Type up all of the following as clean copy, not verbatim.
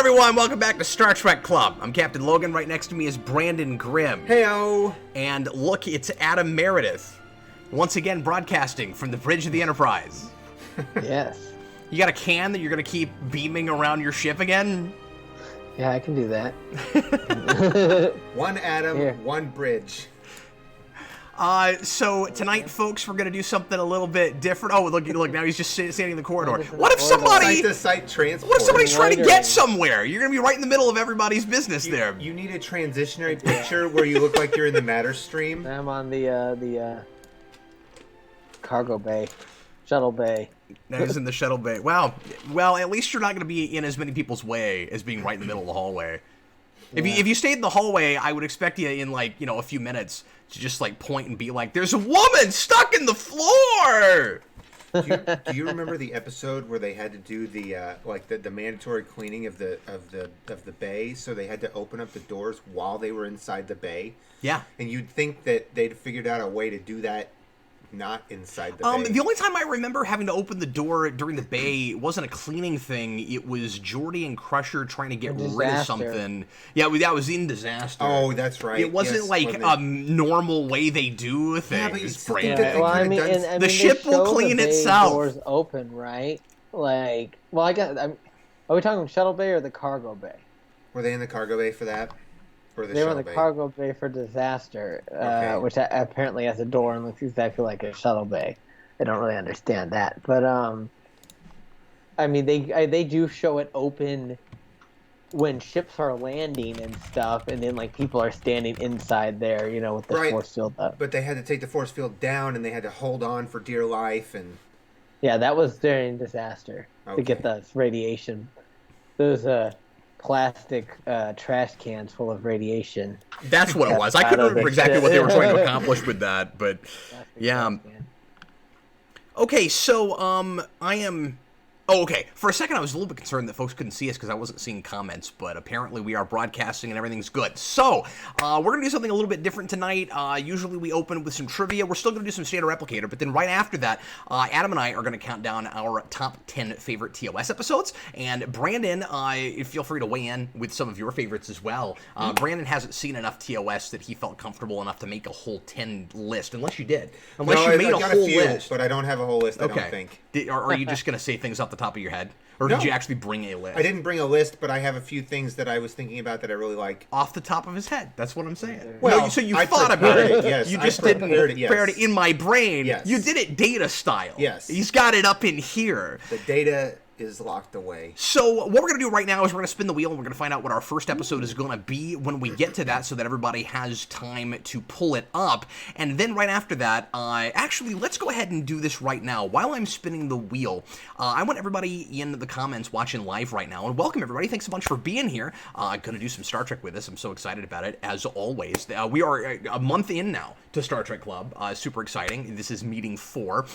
everyone, welcome back to Star Trek Club. I'm Captain Logan, right next to me is Brandon Grimm. Heyo! And look, it's Adam Meredith, once again broadcasting from the bridge of the Enterprise. Yes. You got a can that you're going to keep beaming around your ship again? Yeah, I can do that. One Adam, Here. one bridge. So tonight, folks, we're going to do something a little bit different. Oh, look, now he's just standing in the corridor. What if somebody... Site-to-site transport. What if somebody's trying to get somewhere? You're going to be right in the middle of everybody's business there. You need a transitionary picture where you look like you're in the matter stream. I'm on the cargo bay, shuttle bay. Now he's in the shuttle bay. Wow. Well, at least you're not going to be in as many people's way as being right in the middle of the hallway. Yeah. If you stayed in the hallway, I would expect you in, like, a few minutes to just, like, point and be like, there's a woman stuck in the floor! Do you remember the episode where they had to do the mandatory cleaning of the bay, so they had to open up the doors while they were inside the bay? Yeah. And you'd think that they'd figured out a way to do that not inside the bay. The only time I remember having to open the door during the bay wasn't a cleaning thing. It was Geordi and Crusher trying to get rid of something. Yeah, that was in Disaster. Oh, that's right. It wasn't a normal way they do things. Yeah, but you still think Brandon. that the ship will clean itself. Doors open, right? Are we talking shuttle bay or the cargo bay? Were they in the cargo bay for that? They were in the cargo bay for Disaster, Okay. which apparently has a door and looks exactly like a shuttle bay. I don't really understand that, but they do show it open when ships are landing and stuff, and then people are standing inside there, with the force field up. But they had to take the force field down, and they had to hold on for dear life, and yeah, that was during Disaster to get the radiation. Those plastic trash cans full of radiation. That's what it was. I couldn't remember exactly what they were trying to accomplish with that, but yeah. Okay, so I am... Oh, okay. For a second, I was a little bit concerned that folks couldn't see us because I wasn't seeing comments, but apparently we are broadcasting and everything's good. So, we're going to do something a little bit different tonight. Usually we open with some trivia. We're still going to do some standard replicator, but then right after that, Adam and I are going to count down our top 10 favorite TOS episodes, and Brandon, feel free to weigh in with some of your favorites as well. Brandon hasn't seen enough TOS that he felt comfortable enough to make a whole 10 list, unless you did. Unless you made a whole list. But I don't have a whole list, I don't think. Are you just going to say things off the top of your head? Or No. did you actually bring a list? I didn't bring a list, but I have a few things that I was thinking about that I really like. Off the top of his head. That's what I'm saying. Well, no, so you I thought about prepared it. it, yes. You I just prepared didn't it, yes. prepare it in my brain. Yes. You did it data style. Yes. He's got it up in here. The data is locked away. So what we're going to do right now is we're going to spin the wheel and we're going to find out what our first episode is going to be when we get to that so that everybody has time to pull it up. And then right after that, actually, let's go ahead and do this right now. While I'm spinning the wheel, I want everybody in the comments watching live right now, and welcome everybody. Thanks a bunch for being here. Going to do some Star Trek with us. I'm so excited about it, as always. We are a month in now to Star Trek Club. Super exciting. This is meeting 4.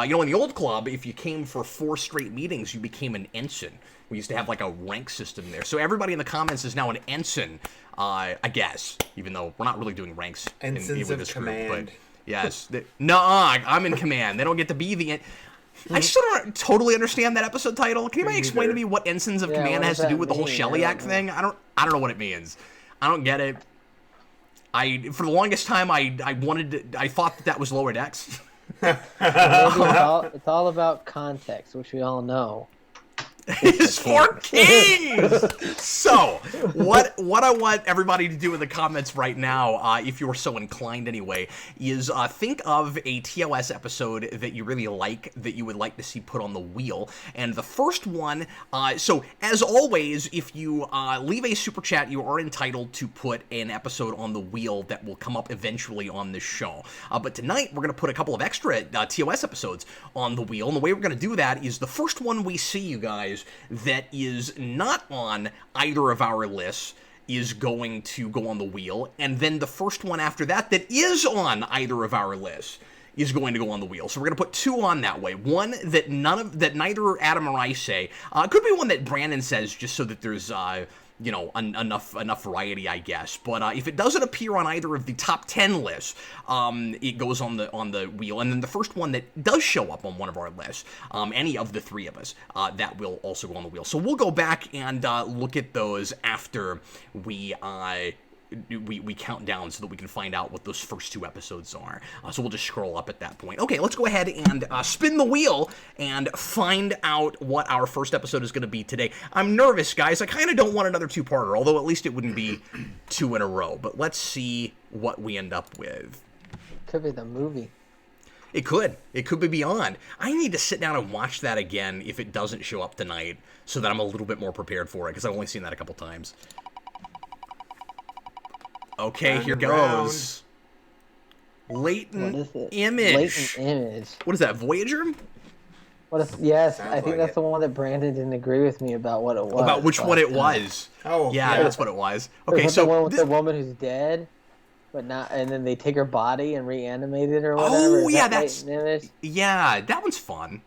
In the old club, if you came for 4 straight meetings, you became an ensign. We used to have a rank system there. So everybody in the comments is now an ensign, I guess, even though we're not really doing ranks Ensigns with of this command. group. But yes. I'm in command. They don't get to be the... I still don't totally understand that episode title. Can anybody explain to me what Ensigns of Command has to do with the whole Shellyak thing? I don't know what it means. I don't get it. For the longest time, I thought that was lower decks. It's all about context, which we all know. It's for kings! So, what I want everybody to do in the comments right now, if you're so inclined anyway, is think of a TOS episode that you really like, that you would like to see put on the wheel. And the first one, so as always, if you leave a super chat, you are entitled to put an episode on the wheel that will come up eventually on this show. But tonight, we're going to put a couple of extra TOS episodes on the wheel. And the way we're going to do that is the first one we see, you guys, that is not on either of our lists is going to go on the wheel, and then the first one after that that is on either of our lists is going to go on the wheel. So we're going to put 2 on that way. One that neither Adam or I say. Could be one that Brandon says, just so that there's enough variety, I guess. But if it doesn't appear on either of the top 10 lists, it goes on the wheel. And then the first one that does show up on one of our lists, any of the 3 of us, that will also go on the wheel. So we'll go back and look at those after we count down so that we can find out what those first 2 episodes are. So we'll just scroll up at that point. Okay, let's go ahead and spin the wheel and find out what our first episode is going to be today. I'm nervous, guys. I kind of don't want another 2-parter, although at least it wouldn't be 2 in a row. But let's see what we end up with. Could be the movie. It could. It could be Beyond. I need to sit down and watch that again if it doesn't show up tonight so that I'm a little bit more prepared for it, because I've only seen that a couple times. Okay, here goes. Latent Image. Latent Image. What is that, Voyager? Yes, Sounds I think like that's it. the one that Brandon didn't agree with me about what it was. About which one it was. Oh, yeah, yeah. that's what it was. Okay, Okay, so the one so with the woman who's dead, but not, and then they take her body and reanimate it or whatever. oh Is yeah, that that's Latent Image? yeah, that one's fun.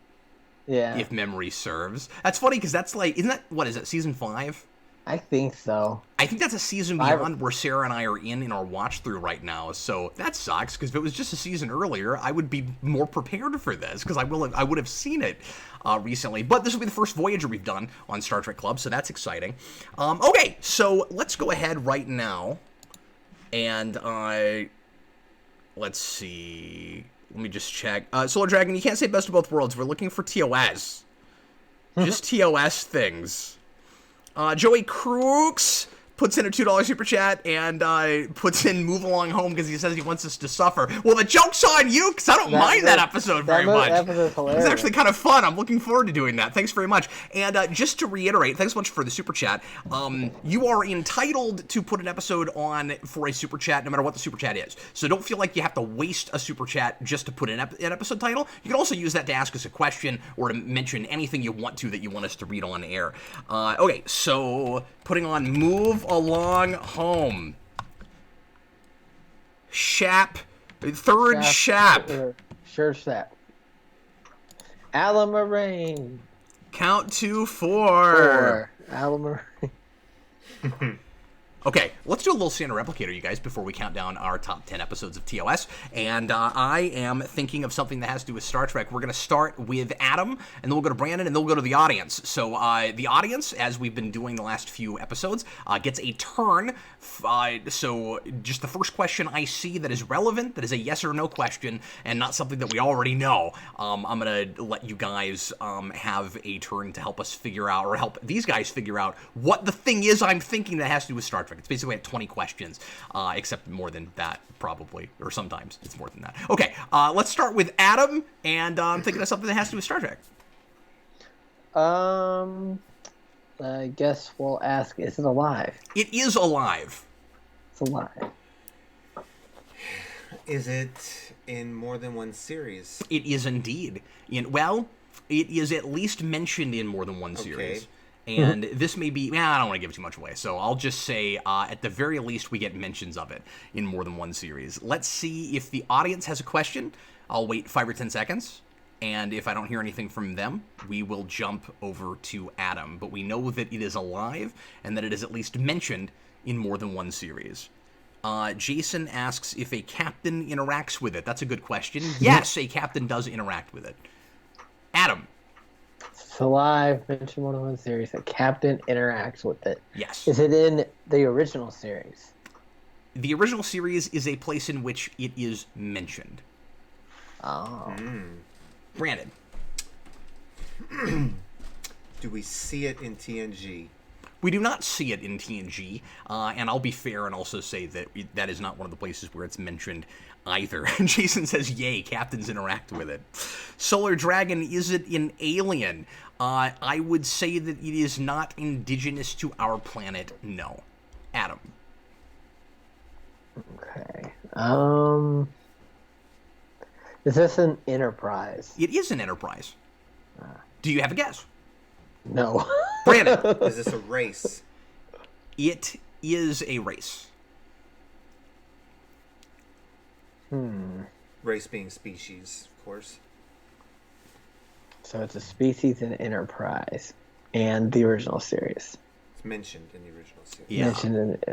Yeah, If memory serves. That's funny because that's like, isn't that, what is it, season 5? I think so. I think that's a season beyond where Sarah and I are in our watch through right now. So that sucks, because if it was just a season earlier, I would be more prepared for this, because I would have seen it recently. But this will be the first Voyager we've done on Star Trek Club, so that's exciting. Okay, so let's go ahead right now, and let's see. Let me just check. Solar Dragon, you can't say best of both worlds. We're looking for TOS. Just TOS things. Joey Crooks puts in a $2 super chat and puts in Move Along Home because he says he wants us to suffer. Well, the joke's on you, because I don't mind that episode very much. That episode's hilarious. It's actually kind of fun. I'm looking forward to doing that. Thanks very much. And just to reiterate, thanks so much for the super chat. You are entitled to put an episode on for a super chat, no matter what the super chat is. So don't feel like you have to waste a super chat just to put an episode title. You can also use that to ask us a question or to mention anything you want to that you want us to read on air. Okay, so putting on Move Along Home. Third Shap. Sure, Shap. Alamarine. Count to 4. 4. Alamarine. Okay, let's do a little Santa Replicator, you guys, before we count down our top 10 episodes of TOS. And I am thinking of something that has to do with Star Trek. We're going to start with Adam, and then we'll go to Brandon, and then we'll go to the audience. So the audience, as we've been doing the last few episodes, gets a turn. So just the first question I see that is relevant, that is a yes or no question, and not something that we already know, I'm going to let you guys have a turn to help us figure out, or help these guys figure out what the thing is I'm thinking that has to do with Star Trek. It's basically at 20 questions, except more than that, probably, or sometimes it's more than that. Okay, let's start with Adam, and I'm thinking of something that has to do with Star Trek. I guess we'll ask, is it alive? It is alive. It's alive. Is it in more than one series? It is indeed. It is at least mentioned in more than one series. And this may be, I don't want to give too much away, so I'll just say, at the very least, we get mentions of it in more than one series. Let's see if the audience has a question. I'll wait 5 or 10 seconds, and if I don't hear anything from them, we will jump over to Adam. But we know that it is alive, and that it is at least mentioned in more than one series. Jason asks if a captain interacts with it. That's a good question. Yes, a captain does interact with it. Adam. It's alive, mentioned more than one series. A captain interacts with it. Yes. Is it in the original series? The original series is a place in which it is mentioned. Oh. Brandon. Do we see it in TNG? We do not see it in TNG, and I'll be fair and also say that that is not one of the places where it's mentioned either. Jason says, yay, captains interact with it. Solar Dragon, is it in Alien? I would say that it is not indigenous to our planet, no. Adam. Okay. Is this an Enterprise? It is an Enterprise. Do you have a guess? No. Brandon. Is this a race? It is a race. Race being species, of course. So it's a species in Enterprise and the original series. It's mentioned in the original series. Yeah.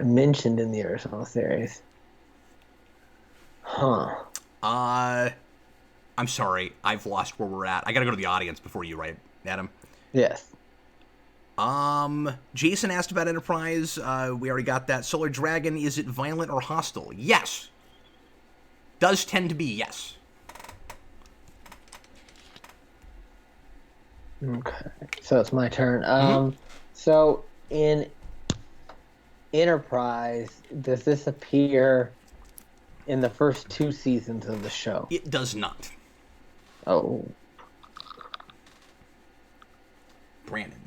Mentioned in the original series. Huh. I'm sorry. I've lost where we're at. I gotta go to the audience before you, right, Adam? Yes. Jason asked about Enterprise. We already got that. Solar Dragon, is it violent or hostile? Yes. Does tend to be, yes. Okay. So it's my turn. So in Enterprise, does this appear in the first 2 seasons of the show? It does not. Oh. Brandon.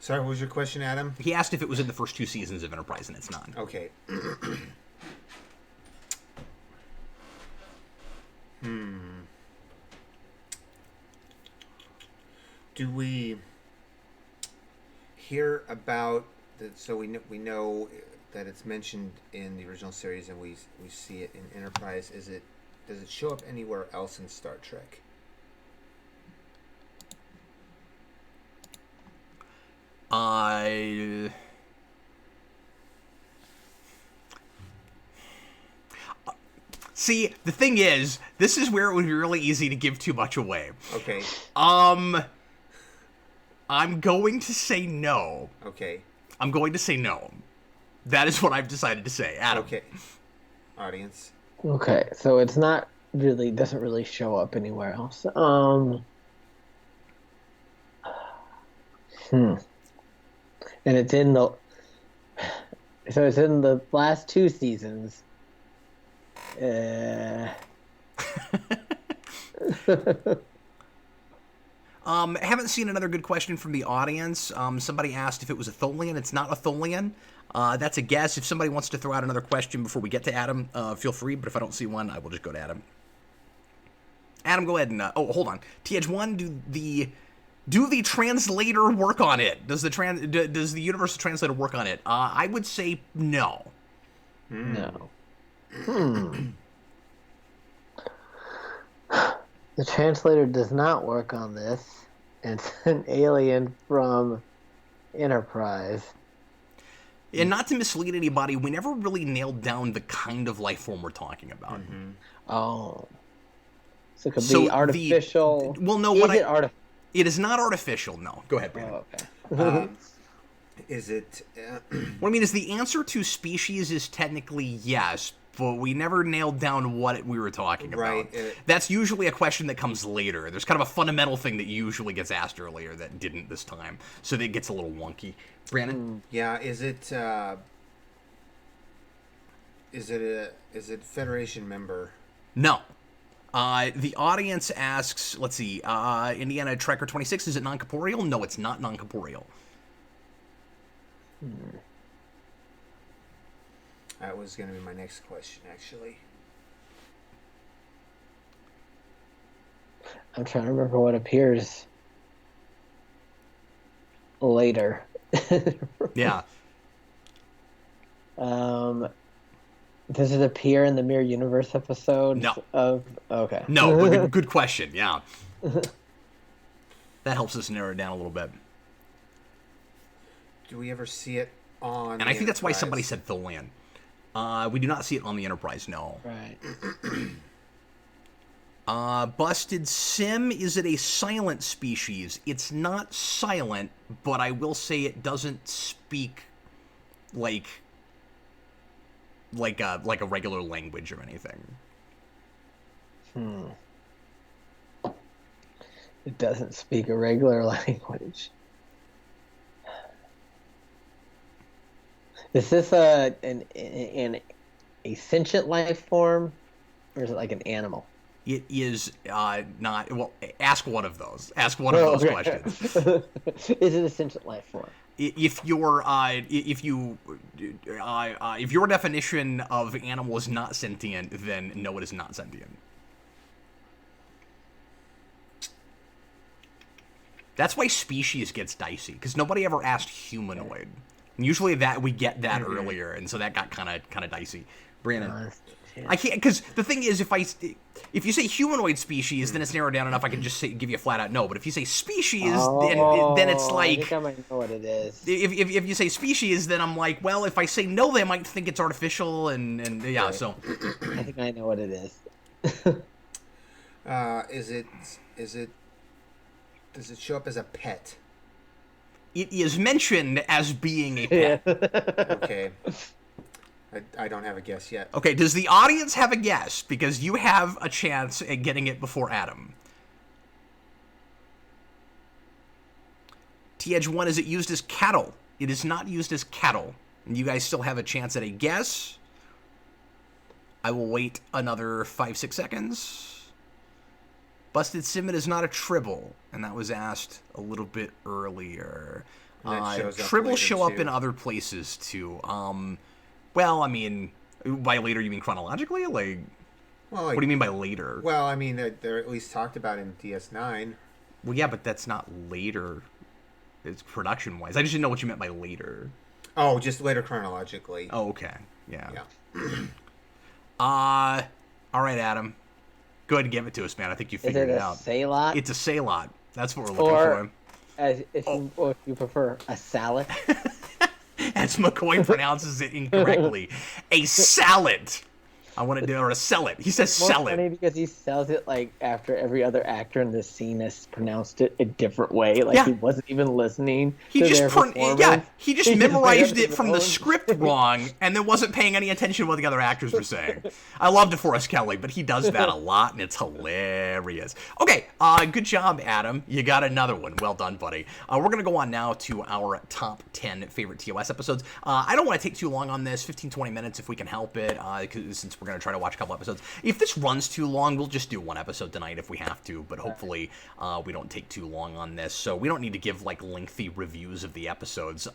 Sorry, what was your question, Adam? He asked if it was in the first 2 seasons of Enterprise, and it's not. Okay. Do we hear about that? So we know that it's mentioned in the original series, and we see it in Enterprise. Does it show up anywhere else in Star Trek? See, the thing is, this is where it would be really easy to give too much away. Okay. I'm going to say no. Okay. I'm going to say no. That is what I've decided to say. Adam. Okay. Audience. Okay, so it's not really doesn't really show up anywhere else. And it's in the last 2 seasons. Haven't seen another good question from the audience. Somebody asked if it was a Tholian. It's not a Tholian. That's a guess. If somebody wants to throw out another question before we get to Adam, feel free. But if I don't see one, I will just go to Adam. Adam, go ahead and... hold on. TH1, do the translator work on it? Does the Universal Translator work on it? I would say no. No. The translator does not work on this. It's an alien from Enterprise. And not to mislead anybody, we never really nailed down the kind of life form we're talking about. Mm-hmm. Oh. So it could be artificial. It is not artificial, no. Go ahead, Brandon. Oh, okay. Is it... What I mean is the answer to species is technically yes, but we never nailed down what we were talking about. Right. That's usually a question that comes later. There's kind of a fundamental thing that usually gets asked earlier that didn't this time, so it gets a little wonky. Brandon? Yeah, is it a Federation member? No. The audience asks, let's see, Indiana Trekker 26, is it non-corporeal? No, it's not non-corporeal. That was going to be my next question, actually. I'm trying to remember what appears later. Yeah. Does it appear in the Mirror Universe episode? No. Okay. No, but good question, yeah. That helps us narrow it down a little bit. Do we ever see it on And I think that's why somebody said Tholian. We do not see it on the Enterprise, no. Right. Busted Sim, is it a silent species? It's not silent, but I will say it doesn't speak like a regular language or anything. It doesn't speak a regular language. Is this a sentient life form, or is it like an animal? It is not. Well, ask one of those. Ask one of those questions. Is it a sentient life form? If your definition of animal is not sentient, then no, it is not sentient. That's why species gets dicey, because nobody ever asked humanoid. And usually that we get that earlier, and so that got kind of dicey. Brandon. Yeah. I can't, because the thing is, if you say humanoid species, then it's narrowed down enough. I can just give you a flat out no. But if you say species, then it's like, I think I might know what it is. If you say species, then I'm like, well, if I say no, they might think it's artificial, and yeah. Right. So I think I know what it is. Does it show up as a pet? It is mentioned as being a pet. Okay. I don't have a guess yet. Okay, does the audience have a guess? Because you have a chance at getting it before Adam. T-Edge1, is it used as cattle? It is not used as cattle. And you guys still have a chance at a guess. I will wait another 5-6 seconds. Busted Simon is not a tribble, and that was asked a little bit earlier. Tribbles show up in other places too. Well, I mean, by later you mean chronologically? Like, what do you mean by later? Well, I mean, they're at least talked about in DS9. Well, yeah, but that's not later. It's production-wise. I just didn't know what you meant by later. Oh, just later chronologically. Oh, okay. Yeah. All right, Adam. Go ahead and give it to us, man. I think you figured it out. Is it a salot? It's a salot. That's what we're looking for. Or if you prefer, a salad. As McCoy pronounces it incorrectly. A salad. I want to do or a salad. He says salad. Funny because he sells it like after every other actor in this scene has pronounced it a different way. Like he wasn't even listening. He just memorized it from the script wrong, and then wasn't paying any attention to what the other actors were saying. I love DeForest Kelly, but he does that a lot, and it's hilarious. Okay, good job, Adam. You got another one. Well done, buddy. We're gonna go on now to our top 10 favorite TOS episodes. I don't want to take too long on this. 15-20 minutes if we can help it. Since we're going to try to watch a couple episodes. If this runs too long, we'll just do one episode tonight if we have to, but hopefully we don't take too long on this. So we don't need to give like lengthy reviews of the episodes.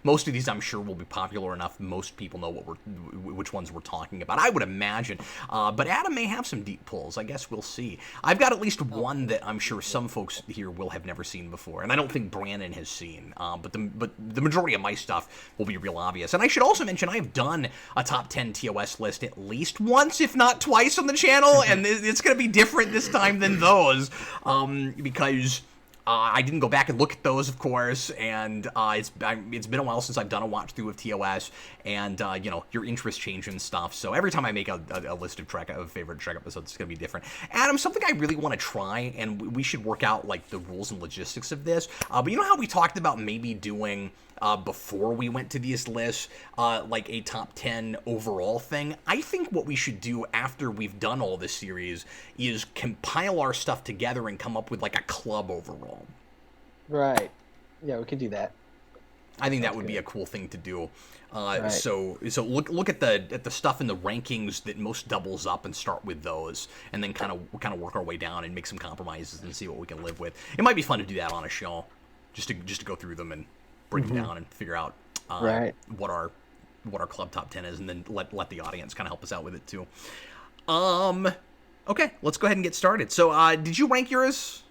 Most of these I'm sure will be popular enough. Most people know which ones we're talking about, I would imagine. But Adam may have some deep pulls. I guess we'll see. I've got at least one that I'm sure some folks here will have never seen before, and I don't think Brandon has seen. But the majority of my stuff will be real obvious. And I should also mention I have done a top 10 TOS list at least once, if not twice, on the channel, and it's going to be different this time than those, because I didn't go back and look at those, of course, and it's been a while since I've done a watch through of TOS, and your interests change and stuff. So every time I make a list of favorite Trek episodes, it's gonna be different. Adam, something I really want to try, and we should work out like the rules and logistics of this. But you know how we talked about maybe doing before we went to these lists, like a top 10 overall thing? I think what we should do after we've done all this series is compile our stuff together and come up with like a club overall. Right. Yeah, we could do that. I think that would be a cool thing to do. Right. So look at the stuff in the rankings that most doubles up and start with those, and then kind of work our way down and make some compromises and see what we can live with. It might be fun to do that on a show, just to go through them and break them down and figure out what our club top 10 is, and then let the audience kind of help us out with it too. Okay, let's go ahead and get started. So did you rank yours?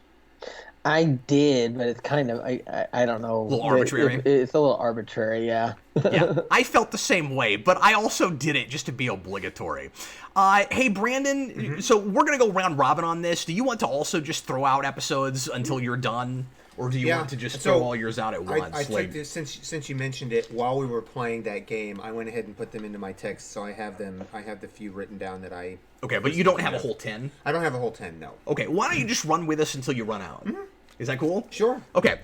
I did, but it's kind of I don't know. A little arbitrary. It's a little arbitrary, yeah. Yeah, I felt the same way, but I also did it just to be obligatory. Hey, Brandon, so we're going to go round robin on this. Do you want to also just throw out episodes until you're done? Or do you want to just throw all yours out at once? I took this, since you mentioned it, while we were playing that game, I went ahead and put them into my text, so I have the few written down that I... Okay, but you don't have a whole 10? I don't have a whole 10, no. Okay, why don't you just run with us until you run out? Is that cool? Sure. Okay,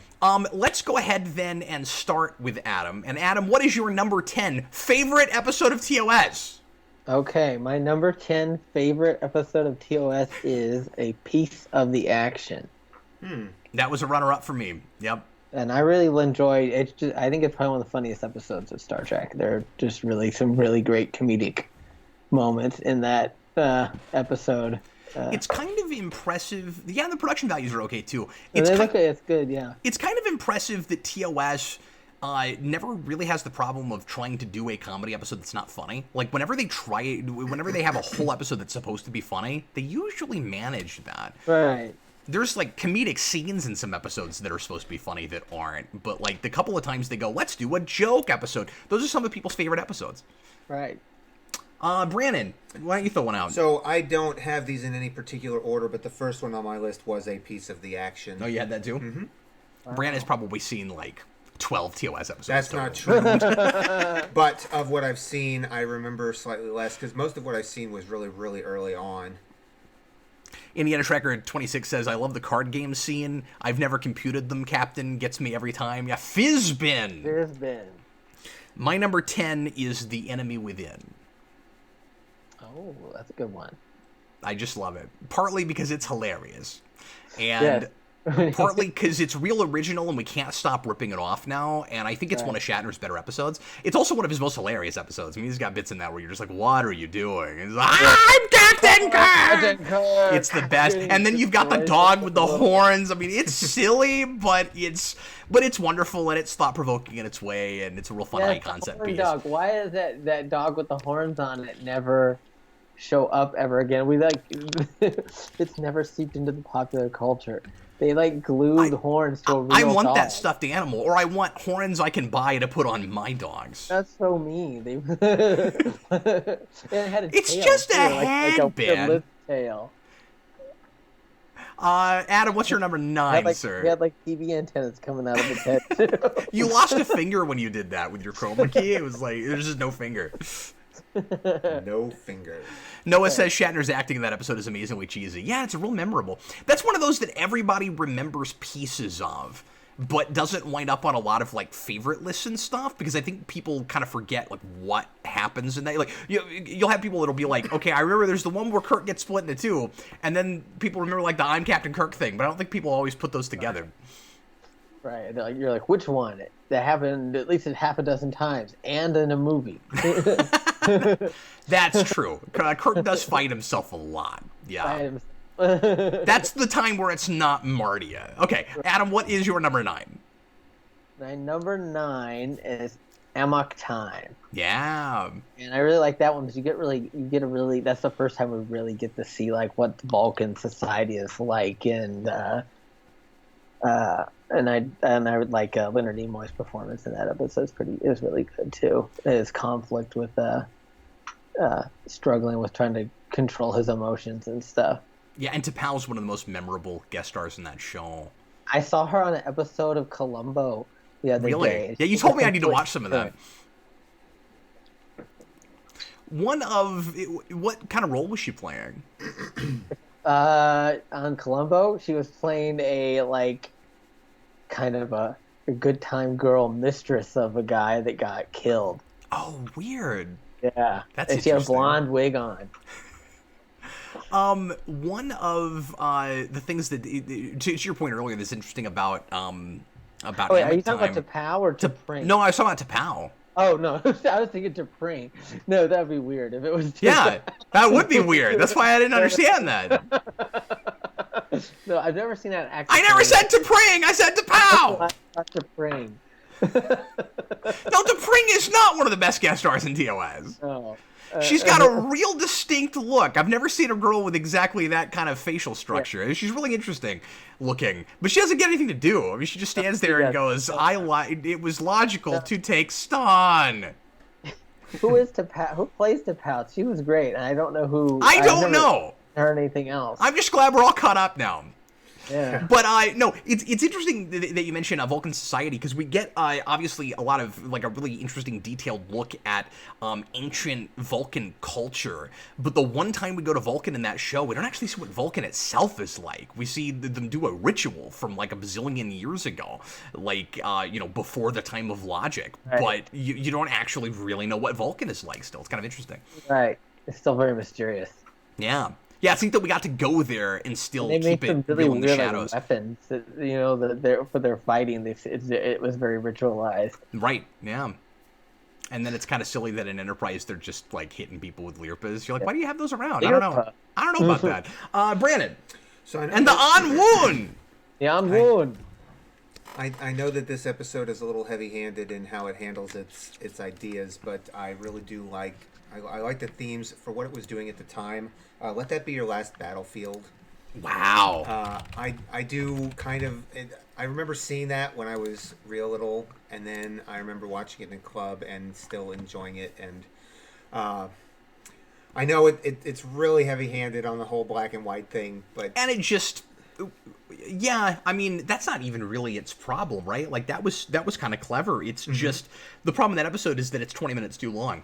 let's go ahead then and start with Adam. And Adam, what is your number 10 favorite episode of TOS? Okay, my number 10 favorite episode of TOS is A Piece of the Action. That was a runner-up for me. Yep. And I really enjoyed it. I think it's probably one of the funniest episodes of Star Trek. There are just really some really great comedic moments in that episode. It's kind of impressive. Yeah, the production values are okay too. It's good, yeah. It's kind of impressive that TOS never really has the problem of trying to do a comedy episode that's not funny. Like, whenever they have a whole episode that's supposed to be funny, they usually manage that. Right. There's, like, comedic scenes in some episodes that are supposed to be funny that aren't. But, like, the couple of times they go, let's do a joke episode. Those are some of people's favorite episodes. Right. Brandon, why don't you throw one out? So I don't have these in any particular order, but the first one on my list was a piece of the action. Oh, you had that too? Mm-hmm. Wow. Brandon's probably seen like 12 TOS episodes. That's total. not true. But of what I've seen, I remember slightly less, because most of what I've seen was really, really early on. Indiana Tracker 26 says, I love the card game scene. I've never computed them, Captain. Gets me every time. Yeah, Fizzbin. Fizzbin. My number 10 is The Enemy Within. Oh, that's a good one. I just love it. Partly because it's hilarious. And partly because it's real original and we can't stop ripping it off now. And I think it's one of Shatner's better episodes. It's also one of his most hilarious episodes. I mean, he's got bits in that where you're just like, what are you doing? He's like, I'm Captain Kirk! It's the best. And then you've got the dog with the horns. I mean, it's silly, but it's wonderful and it's thought-provoking in its way. And it's a real fun high-concept piece. Dog. Why is that dog with the horns on it never show up ever again? It's never seeped into the popular culture. They glued horns to a real I want dog. that stuffed animal, or I want horns I can buy to put on my dogs. That's so mean. It had a it's tail just too, a headband. Like a tail. Adam, what's your number 9, sir? He had TV antennas coming out of his head too. You lost a finger when you did that with your chroma key. It was like there's just no finger. No finger. Noah says Shatner's acting in that episode is amazingly cheesy. Yeah, it's real memorable. That's one of those that everybody remembers pieces of, but doesn't wind up on a lot of favorite lists and stuff, because I think people kind of forget what happens in that. You'll have people that'll be like, okay, I remember there's the one where Kirk gets split into two, and then people remember the I'm Captain Kirk thing, but I don't think people always put those together. Right. You're like, which one? That happened at least half a dozen times, and in a movie. That's true. Kirk does fight himself a lot. Yeah. That's the time where it's not Martia. Okay, Adam, what is your number 9? My number 9 is Amok Time. Yeah. And I really like that one because that's the first time we really get to see what Vulcan society is like, and I would like Leonard Nimoy's performance in that episode. It was really good too. His conflict with struggling with trying to control his emotions and stuff. Yeah, and T'Pau's one of the most memorable guest stars in that show. I saw her on an episode of Columbo the other day. Yeah, you told me I need to watch some of that. What kind of role was she playing? On Columbo, she was playing a kind of a good time girl mistress of a guy that got killed. Oh, weird. Yeah, that's and she had a blonde wig on. One of the things that, to your point earlier, that's interesting about are you talking about T'Pau or T'Pring? No, I was talking about T'Pau. Oh no, I was thinking T'Pring. No, that'd be weird if it was. Yeah, that would be weird. That's why I didn't understand that. No, I've never seen that actor. I never said T'Pring. I said T'Pau. T'Pring. No, T'Pring is not one of the best guest stars in TOS. Oh. She's got a real distinct look. I've never seen a girl with exactly that kind of facial structure. Yeah. She's really interesting looking, but she doesn't get anything to do. I mean, she just stands there and goes, it was logical to take Stan. Who is T'Pau? Who plays T'Pau? She was great, and I don't know who. I don't know. Or anything else. I'm just glad we're all caught up now. Yeah. But no, it's interesting that you mentioned Vulcan society, because we get obviously a lot of a really interesting detailed look at ancient Vulcan culture. But the one time we go to Vulcan in that show, we don't actually see what Vulcan itself is like. We see them do a ritual from a bazillion years ago, before the time of logic. Right. But you don't actually really know what Vulcan is like. Still, it's kind of interesting. Right. It's still very mysterious. Yeah. Yeah, I think that we got to go there and still keep it really real in the shadows. Weapons, for their fighting, it was very ritualized. Right. Yeah. And then it's kind of silly that in Enterprise they're just hitting people with Lirpas. You're like, why do you have those around? I don't know. I don't know about that. Brandon. And the On Woon. The On Woon. I know that this episode is a little heavy-handed in how it handles its ideas, but I really do like the themes for what it was doing at the time. Let that be your last battlefield. Wow. I do kind of. I remember seeing that when I was real little, and then I remember watching it in club and still enjoying it. And I know it's really heavy-handed on the whole black and white thing, but And it just, yeah, I mean, that's not even really its problem, right? Like, that was kind of clever. It's just, the problem in that episode is that it's 20 minutes too long.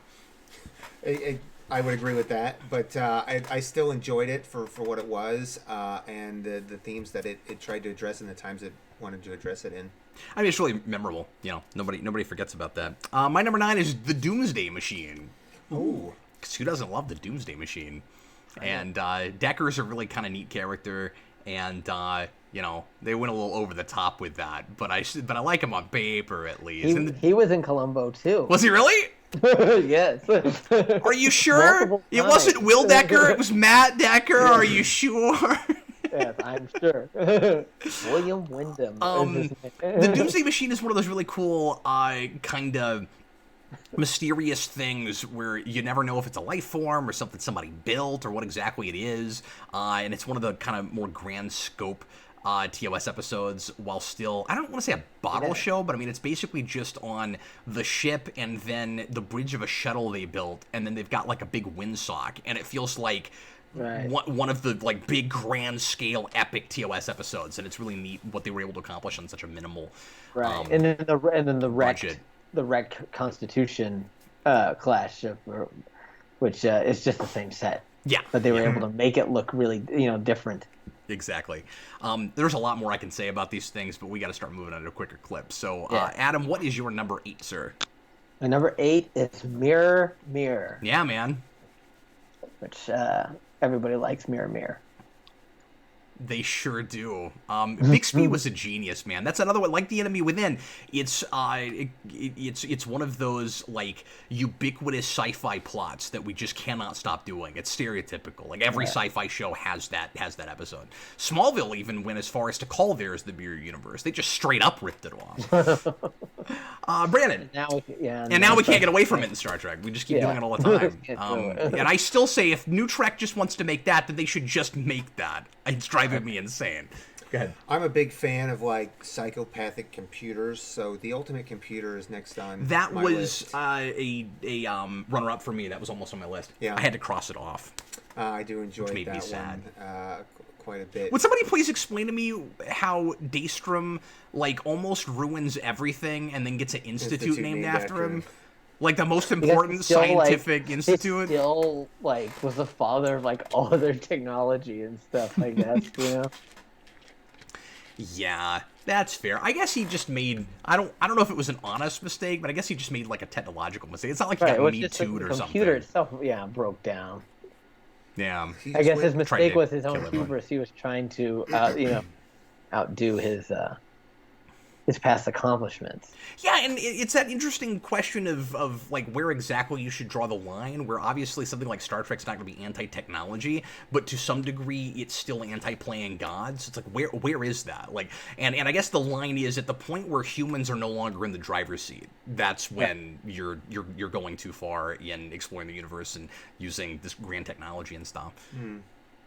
I would agree with that, but I still enjoyed it for what it was, and the themes that it tried to address and the times it wanted to address it in. I mean, it's really memorable. You know, nobody forgets about that. My number 9 is the Doomsday Machine. Ooh. 'Cause who doesn't love the Doomsday Machine? And Decker's a really kind of neat character, and you know, they went a little over the top with that, but I like him on paper at least. He was in Columbo too. Was he really? Yes. Are you sure? It wasn't Will Decker. It was Matt Decker. Are you sure? Yes, I'm sure. William Wyndham. The Doomsday Machine is one of those really cool, kind of mysterious things where you never know if it's a life form or something somebody built or what exactly it is. And it's one of the kind of more grand scope TOS episodes, while still, I don't want to say a bottle show, but I mean, it's basically just on the ship and then the bridge of a shuttle they built, and then they've got like a big windsock, and it feels like one of the like big grand scale epic TOS episodes, and it's really neat what they were able to accomplish on such a minimal and then the budget. The wrecked Constitution class ship, which is just the same set. Yeah, but they were able to make it look really, different. Exactly. There's a lot more I can say about these things, but we got to start moving on to a quicker clip. So, Adam, what is your number 8, sir? My number 8 is Mirror, Mirror. Yeah, man. Which everybody likes Mirror, Mirror. They sure do. Bixby was a genius, man. That's another one. Like The Enemy Within, it's one of those like ubiquitous sci-fi plots that we just cannot stop doing. It's stereotypical. Like every sci-fi show has that episode. Smallville even went as far as to call theirs the Mirror Universe. They just straight up ripped it off. Brandon. Now we can't get away from it in Star Trek. We just keep doing it all the time. And I still say if New Trek just wants to make that, then they should just make that. It's driving me insane. Go ahead. I'm a big fan of like psychopathic computers, so The Ultimate Computer is next on that my was list. a runner-up for me. That was almost on my list. Yeah. I had to cross it off. I do enjoy made that me sad. one quite a bit. Would somebody please explain to me how Daystrom like almost ruins everything and then gets an institute named after him? Like the most important scientific institute. He still was the father of like all of their technology and stuff, I guess, Yeah, that's fair. I guess he just made I don't know if it was an honest mistake, but I guess he just made like a technological mistake. It's not like he got Me Too'd or something. The computer itself, broke down. Yeah. I guess his mistake was his own hubris. He was trying to outdo his past accomplishments. Yeah, and it's that interesting question of like where exactly you should draw the line, where obviously something like Star Trek's not going to be anti-technology, but to some degree it's still anti-playing gods. It's like where is that? Like, and I guess the line is at the point where humans are no longer in the driver's seat. That's when you're going too far in exploring the universe and using this grand technology and stuff.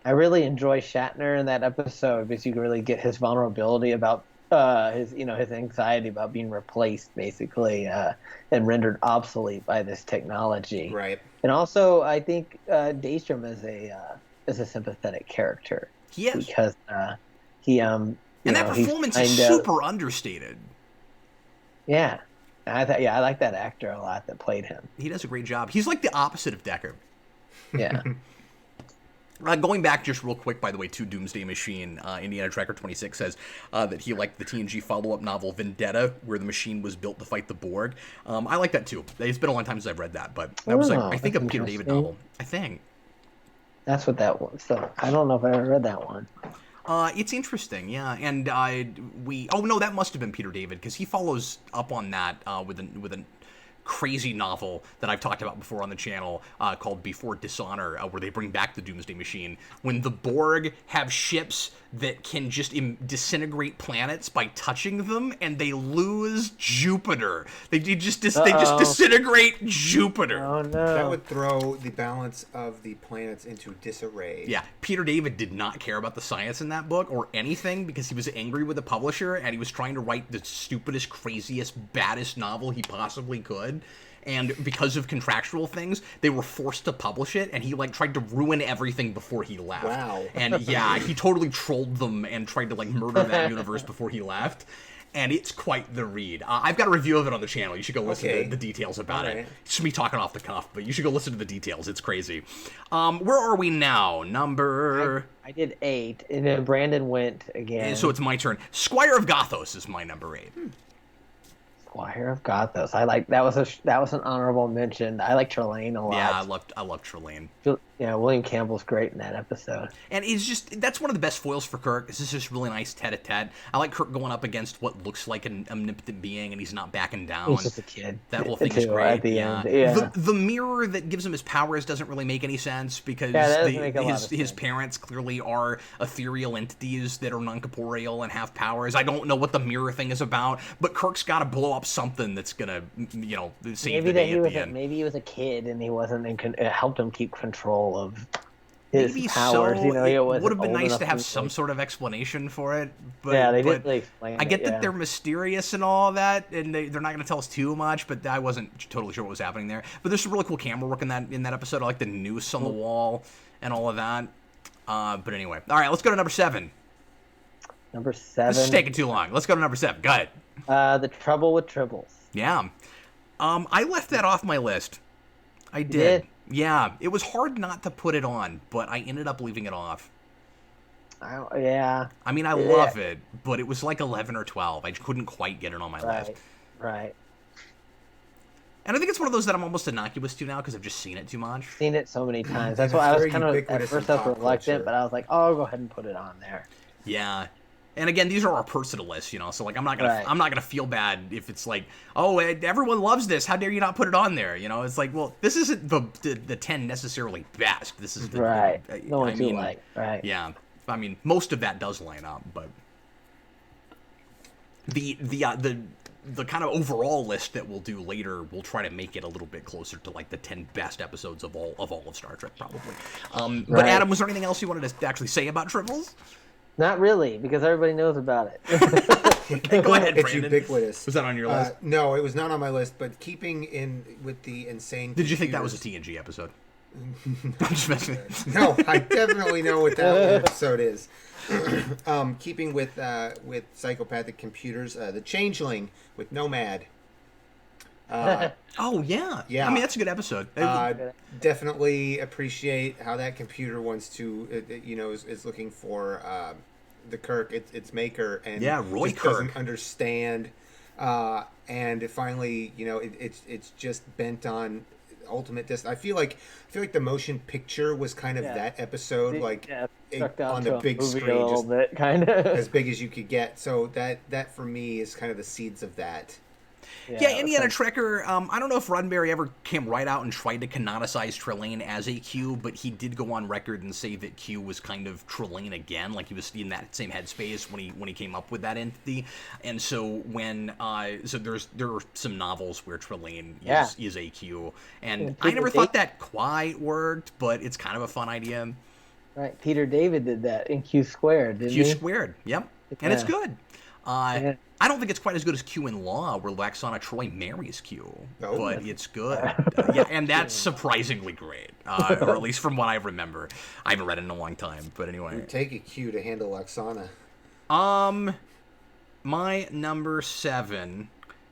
I really enjoy Shatner in that episode because you can really get his vulnerability about his anxiety about being replaced basically and rendered obsolete by this technology. Right. And also I think Daystrom is a sympathetic character. He is. Because he and that performance is super understated. Yeah. I like that actor a lot that played him. He does a great job. He's like the opposite of Decker. Yeah. Going back just real quick, by the way, to Doomsday Machine, Indiana Tracker 26 says that he liked the TNG follow-up novel Vendetta, where the machine was built to fight the Borg. I like that too. It's been a long time since I've read that, but that was I think a Peter David novel. I think. That's what that was. So I don't know if I ever read that one. It's interesting, yeah. And oh no, that must have been Peter David, because he follows up on that with a crazy novel that I've talked about before on the channel called Before Dishonor, where they bring back the Doomsday Machine when the Borg have ships that can just disintegrate planets by touching them, and they lose Jupiter. They just disintegrate Jupiter. Oh no! That would throw the balance of the planets into disarray. Yeah, Peter David did not care about the science in that book or anything because he was angry with the publisher and he was trying to write the stupidest, craziest, baddest novel he possibly could. And because of contractual things, they were forced to publish it, and he tried to ruin everything before he left. Wow. And yeah, he totally trolled them and tried to murder that universe before he left. And it's quite the read. I've got a review of it on the channel. You should go listen to the details about it. It's just me talking off the cuff, but you should go listen to the details. It's crazy. Where are we now? Number... I did 8, and then Brandon went again. So it's my turn. Squire of Gothos is my number 8. Squire of Gothos. That was an honorable mention. I like Trelane a lot. Yeah, I love Trelane. Yeah, William Campbell's great in that episode. And that's one of the best foils for Kirk. This is just really nice tete-a-tete. I like Kirk going up against what looks like an omnipotent being, and he's not backing down. He's just a kid. That whole thing is great. At the end. Yeah. The mirror that gives him his powers doesn't really make any sense because his parents clearly are ethereal entities that are non-corporeal and have powers. I don't know what the mirror thing is about, but Kirk's got to blow up something that's gonna, save the day at the end. Maybe he was a kid and he wasn't. It helped him keep control of his powers. So. It would have been nice to have some sort of explanation for it. But, yeah, they didn't really explain it. I get that they're mysterious and all that, and they're not going to tell us too much, but I wasn't totally sure what was happening there. But there's some really cool camera work in that episode. I like the noose on the wall and all of that. But anyway. All right, let's go to number 7. Number 7. This is taking too long. Let's go to number 7. Go ahead. The Trouble with Tribbles. Yeah. I left that off my list. I did. Yeah. It was hard not to put it on, but I ended up leaving it off. Yeah. I mean, I love it, but it was like 11 or 12. I couldn't quite get it on my list. Right. And I think it's one of those that I'm almost innocuous to now because I've just seen it too much. Seen it so many times. That's why I was kind of, at first I was reluctant, but I was like, oh, I'll go ahead and put it on there. Yeah. And again, these are our personal lists, so I'm not gonna feel bad if it's like, oh, everyone loves this. How dare you not put it on there? It's like, well, this isn't the 10 necessarily best. This is the ones you like, right? Yeah, I mean, most of that does line up, but the kind of overall list that we'll do later, we'll try to make it a little bit closer to the 10 best episodes of all of Star Trek, probably. But Adam, was there anything else you wanted to actually say about Tribbles? Not really, because everybody knows about it. Go ahead, Brandon. It's ubiquitous. Was that on your list? No, it was not on my list, but keeping in with the insane Did you think that was a TNG episode? I'm just messing. No, I definitely know what that episode is. Keeping with psychopathic computers, the Changeling with Nomad. Oh, yeah. I mean, that's a good episode. Definitely appreciate how that computer wants to, is looking for the Kirk, its maker, and Roy just Kirk doesn't understand. And finally, it's just bent on ultimate distance. I feel like the motion picture was kind of that episode, on the big screen, just bit, kind of as big as you could get. So that for me is kind of the seeds of that. Yeah, Indiana Trekker, I don't know if Roddenberry ever came right out and tried to canonicize Trelane as a Q, but he did go on record and say that Q was kind of Trelane again, like he was in that same headspace when he came up with that entity. And so there are some novels where Trelane is a Q, and I never thought that quite worked, but it's kind of a fun idea. Right, Peter David did that in Q Squared, didn't he? Q Squared, yep, and it's good. I don't think it's quite as good as Q in Law, where Laxana Troy marries Q, but it's good. And that's surprisingly great, or at least from what I remember. I haven't read it in a long time, but anyway. It would take a Q to handle Laxana. My number 7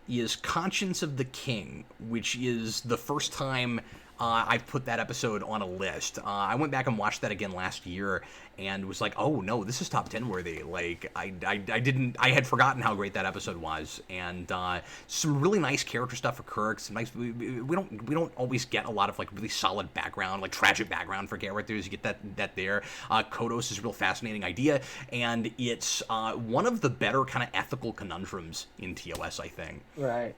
is Conscience of the King, which is the first time I've put that episode on a list. I went back and watched that again last year and was like, oh no, this is top 10 worthy. I had forgotten how great that episode was, and some really nice character stuff for Kirk. Some nice, we don't always get a lot of really solid background, tragic background for characters. You get that there. Kodos is a real fascinating idea, and it's one of the better kind of ethical conundrums in TOS, I think. Right.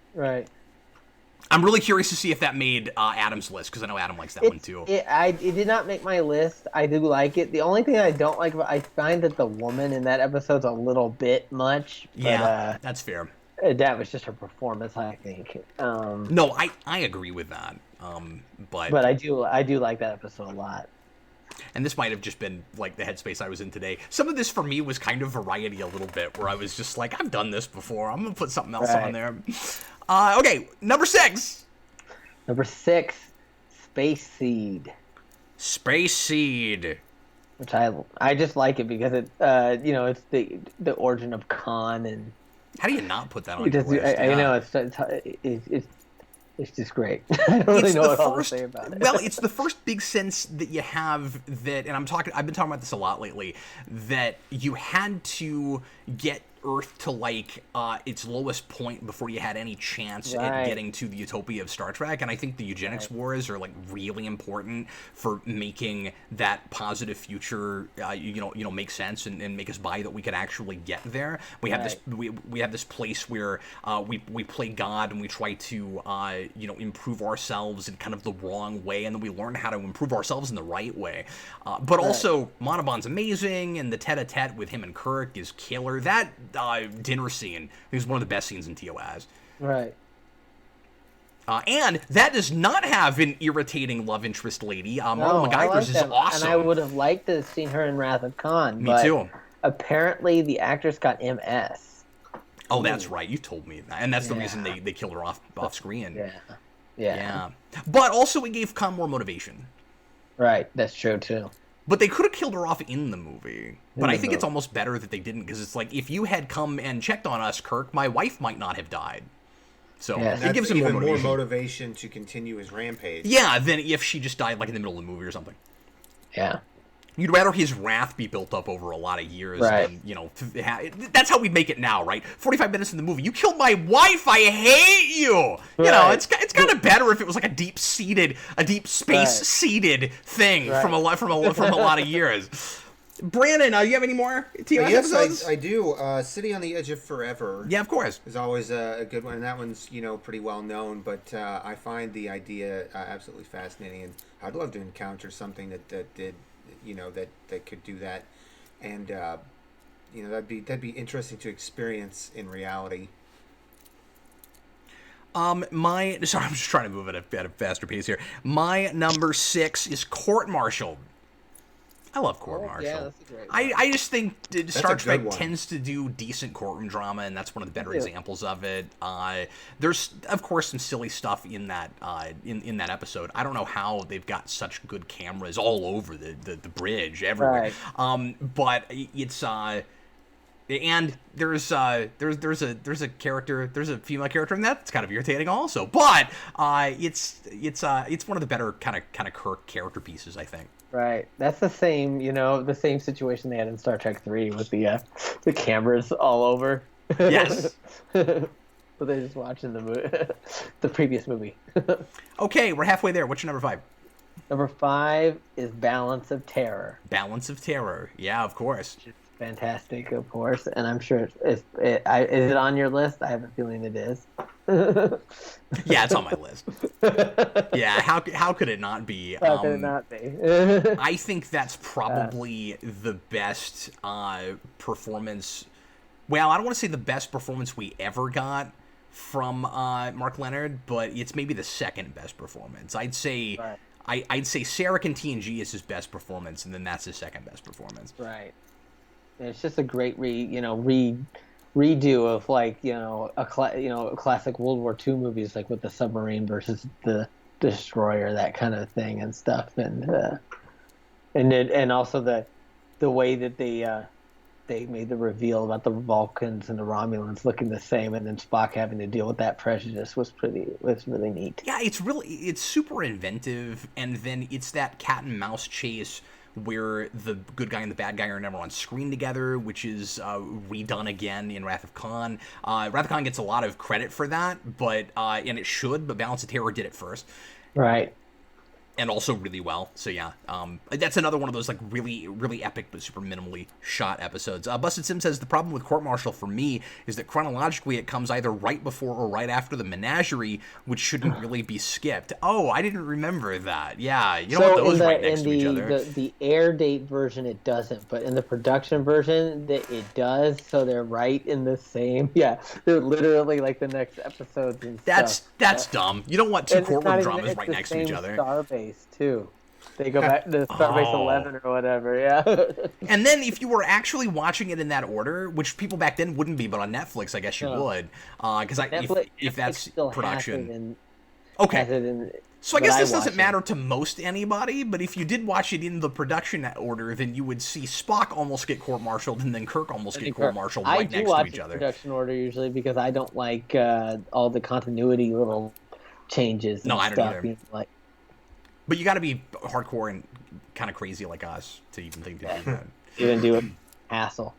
I'm really curious to see if that made Adam's list, because I know Adam likes that one too. It did not make my list. I do like it. The only thing I don't like about I find that the woman in that episode's a little bit much. But, Yeah, that's fair. That was just her performance, I think. No, I agree with that. But I do like that episode a lot. And this might have just been like the headspace I was in today. Some of this for me was kind of variety a little bit, where I was just like, I've done this before. I'm gonna put something else on there. Okay, number 6. Number 6, Space Seed. Space Seed. Which I just like it because it it's the origin of Khan, and how do you not put that on your list? I know it's just great. I don't really know what else to say about it. Well, it's the first big sense that you have that, and I've been talking about this a lot lately, that you had to get Earth to like its lowest point before you had any chance at getting to the utopia of Star Trek. And I think the eugenics wars are like really important for making that positive future make sense and make us buy that we could actually get there. We have this we have this place where we play God and we try to improve ourselves in kind of the wrong way, and then we learn how to improve ourselves in the right way. But also Monauban's amazing, and the tete-a-tete with him and Kirk is killer. That dinner scene is one of the best scenes in TOS. Right. And that does not have an irritating love interest lady. Marla McGivers is awesome. And I would have liked to have seen her in Wrath of Khan. Me too. Apparently the actress got MS. Oh, that's right. You told me that. And that's the reason they killed her off screen. Yeah. But also it gave Khan more motivation. Right. That's true, too. But they could have killed her off in the movie. But I think it's almost better that they didn't, because it's like, if you had come and checked on us, Kirk, my wife might not have died. So it gives him more motivation to continue his rampage. Yeah, than if she just died like in the middle of the movie or something. Yeah. You'd rather his wrath be built up over a lot of years. Right. And, that's how we make it now, right? 45 minutes in the movie, you killed my wife, I hate you! Right. You know, it's kind of better if it was like a deep space-seated thing from a lot of years. Brandon, you have any more TOS episodes? I do. City on the Edge of Forever. Yeah, of course. Is always a good one, and that one's pretty well known. But I find the idea absolutely fascinating, and I'd love to encounter something that did, that could do that, and that'd be interesting to experience in reality. Sorry, I'm just trying to move at a faster pace here. My number 6 is Court Martial. I love Court Martial. Yeah, that's a great one. I just think Star Trek tends to do decent courtroom drama, and that's one of the better examples of it. There's, of course, some silly stuff in that in that episode. I don't know how they've got such good cameras all over the bridge everywhere. Right. But it's and there's a character, there's a female character in that. It's kind of irritating also. But it's one of the better kind of Kirk character pieces, I think. Right. That's the same, the same situation they had in Star Trek 3 with the cameras all over. Yes. But they're just watching the previous movie. Okay, we're halfway there. What's your number 5? Number 5 is Balance of Terror. Balance of Terror. Yeah, of course. Fantastic, of course, and I'm sure is it on your list? I have a feeling it is. Yeah, it's on my list. Yeah, how could it not be? How could it not be? I think that's probably the best performance. Well, I don't want to say the best performance we ever got from Mark Leonard, but it's maybe the second best performance. I'd say. Right. I'd say Sarek in TNG is his best performance, and then that's his second best performance. Right. It's just a great redo of a classic World War II movies, like with the submarine versus the destroyer, that kind of thing and stuff, and also the way that they made the reveal about the Vulcans and the Romulans looking the same, and then Spock having to deal with that prejudice was really neat. Yeah, it's super inventive, and then it's that cat and mouse chase where the good guy and the bad guy are never on screen together, which is redone again in Wrath of Khan. Wrath of Khan gets a lot of credit for that, but and it should, but Balance of Terror did it first. Right. and also really well. So yeah, that's another one of those like really, really epic but super minimally shot episodes. Busted Sim says the problem with Court Martial for me is that chronologically it comes either right before or right after the Menagerie, which shouldn't really be skipped. Oh, I didn't remember that. Yeah, you don't want those right next to each other. The air date version it doesn't, but in the production version it does. So they're right in the same. Yeah, they're literally like the next episodes and stuff. That's dumb. You don't want two courtroom dramas right next to each other. Starbase too. They go back to Starbase 11 or whatever. Yeah. And then if you were actually watching it in that order, which people back then wouldn't be, but on Netflix, I guess you would, because if that's still production. Okay. So I guess this doesn't matter to most anybody, but if you did watch it in the production order, then you would see Spock almost get court-martialed and then Kirk almost get court-martialed right next to each other. I do watch production order usually because I don't like all the continuity little changes and I don't either. Like, but you got to be hardcore and kind of crazy like us to even think to do that. Even do a hassle,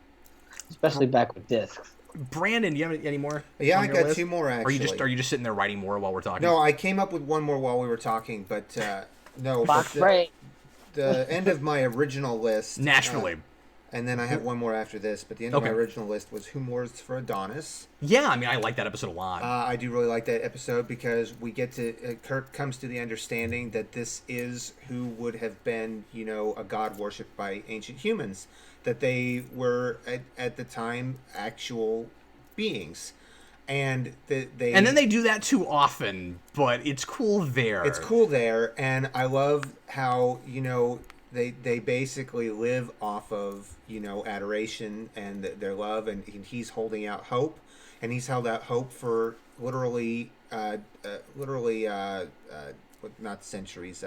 especially back with discs. Brandon, do you have any more? Yeah, I got list? 2 more actually. Are you just sitting there writing more while we're talking? No, I came up with 1 more while we were talking, but no. Box break. The end of my original list. Naturally. And then I have 1 more after this, but the end of my original list was Who Mourns for Adonis. Yeah, I mean, I like that episode a lot. I do really like that episode because we get to Kirk comes to the understanding that this is who would have been, a god worshipped by ancient humans, that they were at the time actual beings, and and then they do that too often, but it's cool there. It's cool there, and I love how they basically live off of adoration and their love, and he's holding out hope, and he's held out hope for literally not centuries,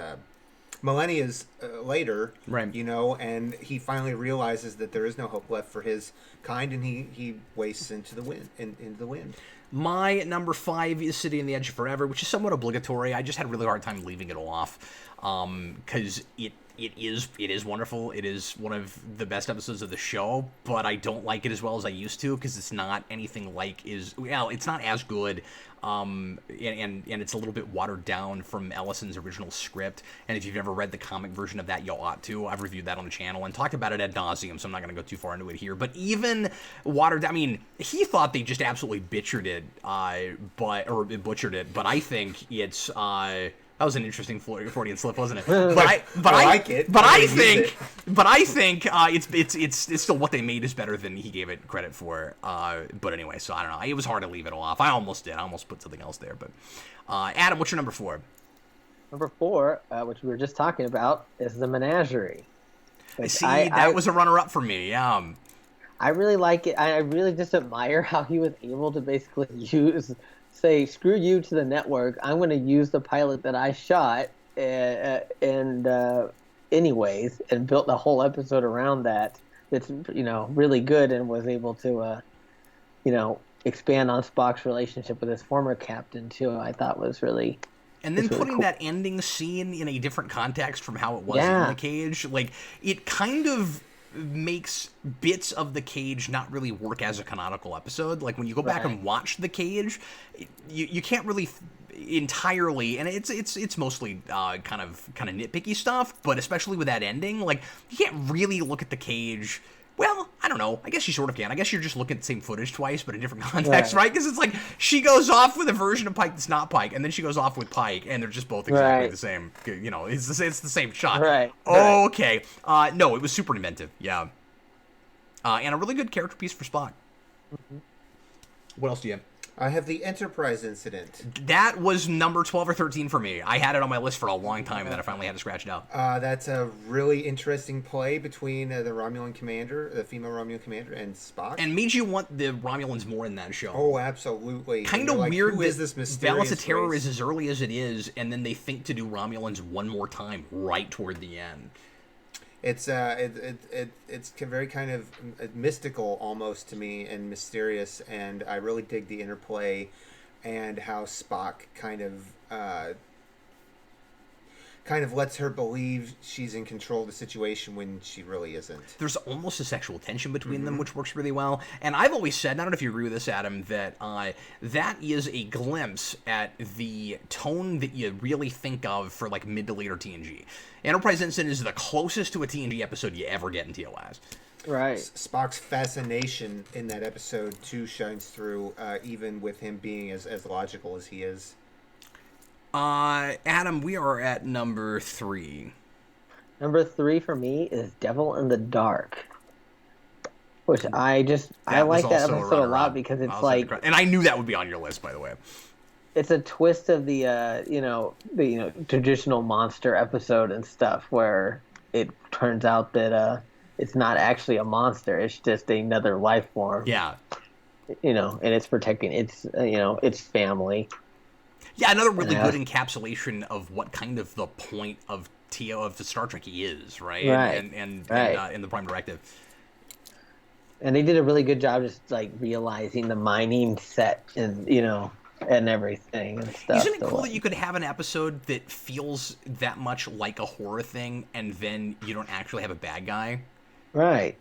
millennias later, right? And he finally realizes that there is no hope left for his kind, and he wastes into the wind. My number 5 is City on the Edge of Forever, which is somewhat obligatory. I just had a really hard time leaving it off because it is wonderful. It is one of the best episodes of the show, but I don't like it as well as I used to because it's not anything like it's not as good. And it's a little bit watered down from Ellison's original script. And if you've ever read the comic version of that, you ought to. I've reviewed that on the channel and talked about it ad nauseum, so I'm not going to go too far into it here. But even watered down, I mean, he thought they just absolutely butchered it, but I think it's that was an interesting Freudian slip, wasn't it? I like it. But I think it's still what they made is better than he gave it credit for. But anyway, so I don't know. It was hard to leave it all off. I almost did. I almost put something else there. But Adam, what's your number 4? Number 4, which we were just talking about, is the Menagerie. That was a runner-up for me. Yeah. I really like it. I really just admire how he was able to basically say, screw you to the network. I'm going to use the pilot that I shot, anyways, and built the whole episode around that. It's really good, and was able to expand on Spock's relationship with his former captain too. I thought was really. And then putting cool. that ending scene in a different context from how it was in the cage, like it kind of makes bits of the cage not really work as a canonical episode. Like when you go back and watch the cage, you can't really entirely, and it's mostly kind of nitpicky stuff, but especially with that ending, like you can't really look at the cage. Well, I don't know. I guess you sort of can. I guess you're just looking at the same footage twice, but in different contexts, right? Because it's like she goes off with a version of Pike that's not Pike, and then she goes off with Pike, and they're just both exactly the same. It's the same shot. Right. Okay. No, it was super inventive. Yeah. And a really good character piece for Spock. Mm-hmm. What else do you have? I have the Enterprise incident. That was number 12 or 13 for me. I had it on my list for a long time, and then I finally had to scratch it out. That's a really interesting play between the Romulan commander, the female Romulan commander, and Spock. And made you want the Romulans more in that show. Oh, absolutely. Kind of weird who is this mysterious Balance of Terror race? is as early as it is, and then they think to do Romulans one more time right toward the end. It's very kind of mystical almost to me, and mysterious, and I really dig the interplay and how Spock kind of kind of lets her believe she's in control of the situation when she really isn't. There's almost a sexual tension between them, which works really well. And I've always said, and I don't know if you agree with this, Adam, that that is a glimpse at the tone that you really think of for like mid to later TNG. Enterprise Incident is the closest to a TNG episode you ever get in TOS. Right. Spock's fascination in that episode too shines through, even with him being as logical as he is. Adam, we are at number 3. Number 3 for me is Devil in the Dark, which I like that episode a lot because it's like, and I knew that would be on your list, by the way. It's a twist of the traditional monster episode and stuff, where it turns out that it's not actually a monster; it's just another life form. Yeah. And it's protecting its family. Yeah, another really good encapsulation of what kind of the point of of the Star Trek is, right? Right. And right. In the Prime Directive. And they did a really good job just like realizing the mining set and and everything and stuff. Isn't it cool that you could have an episode that feels that much like a horror thing and then you don't actually have a bad guy? Right.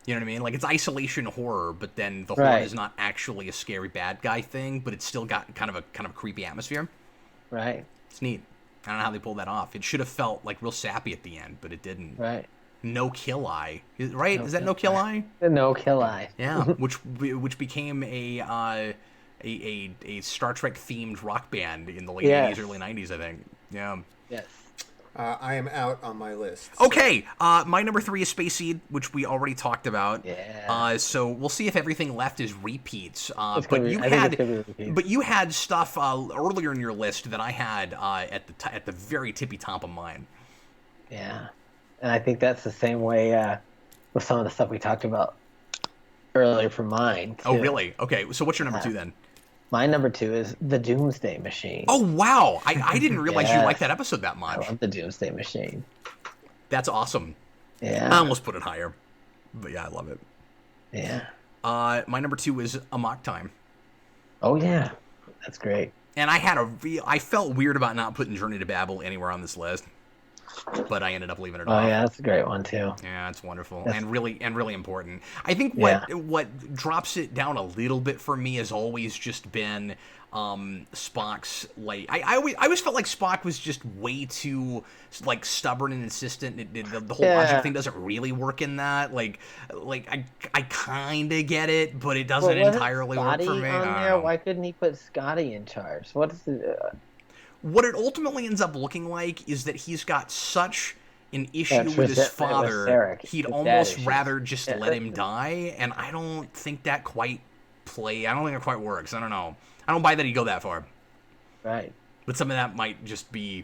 You know what I mean? Like, it's isolation horror, but then the horror is not actually a scary bad guy thing, but it's still got kind of a creepy atmosphere. Right. It's neat. I don't know how they pulled that off. It should have felt like real sappy at the end, but it didn't. Right. No Kill Eye, right? Is that No Kill Eye? No Kill Eye. Yeah, which became a Star Trek themed rock band in the late 80s, early 90s, I think. Yeah. Yes. I am out on my list. Okay, my number 3 is Space Seed, which we already talked about. Yeah. So we'll see if everything left is repeats. But you had stuff earlier in your list that I had at the very tippy top of mine. Yeah, and I think that's the same way with some of the stuff we talked about earlier for mine, too. Oh, really? Okay, so what's your number 2 then? My number 2 is The Doomsday Machine. Oh, wow. I didn't realize you liked that episode that much. I love The Doomsday Machine. That's awesome. Yeah. I almost put it higher. But yeah, I love it. Yeah. My number 2 is Amok Time. Oh, yeah. That's great. And I felt weird about not putting Journey to Babel anywhere on this list. But I ended up leaving it off. Oh yeah, that's a great one too. Yeah, it's wonderful and really important. I think what drops it down a little bit for me has always just been Spock's like I always felt like Spock was just way too like stubborn and insistent. The whole logic thing doesn't really work in that. Like I kind of get it, but it doesn't entirely work for me. Why couldn't he put Scotty in charge? What it ultimately ends up looking like is that he's got such an issue with his father, he'd almost rather just let him die, and I don't think that quite works. I don't know. I don't buy that he'd go that far. Right. But some of that might just be,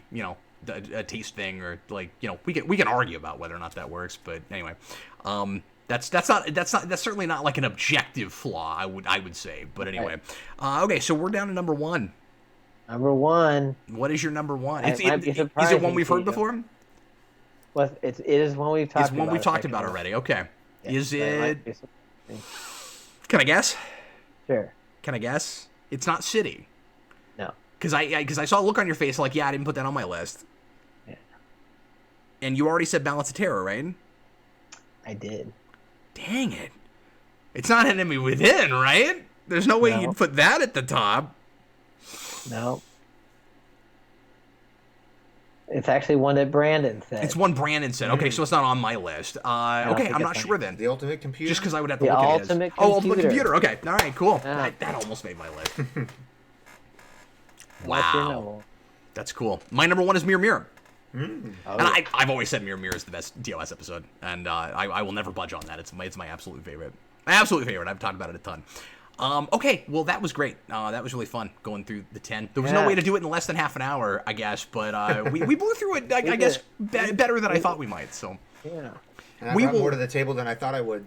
a taste thing, or like, we can argue about whether or not that works, but anyway. That's certainly not like an objective flaw, I would say. But anyway. Okay, so we're down to number 1. Number 1. What is your number 1? Is it one we've heard before? Well, it is one we've talked about. It's one we've talked about already. Okay. Yeah, is it? Can I guess? Sure. Can I guess? It's not City. No. Because I saw a look on your face like, yeah, I didn't put that on my list. Yeah. And you already said Balance of Terror, right? I did. Dang it. It's not Enemy Within, right? There's no way you'd put that at the top. No. It's actually one that Brandon said. It's one Brandon said. Okay, so it's not on my list. Okay, I'm not sure then. The Ultimate Computer? Just because I would have to look at it. Ultimate Computer. Okay, all right, cool. Yeah. That almost made my list. Wow. That's cool. My number 1 is Mirror Mirror. Mm. And I've always said Mirror Mirror is the best TOS episode, and I will never budge on that. It's my absolute favorite. My absolute favorite. I've talked about it a ton. Okay, well, that was great. That was really fun going through the 10. There was no way to do it in less than half an hour, I guess, but we blew through it, I guess, better than I thought we might. So yeah, and I brought more to the table than I thought I would.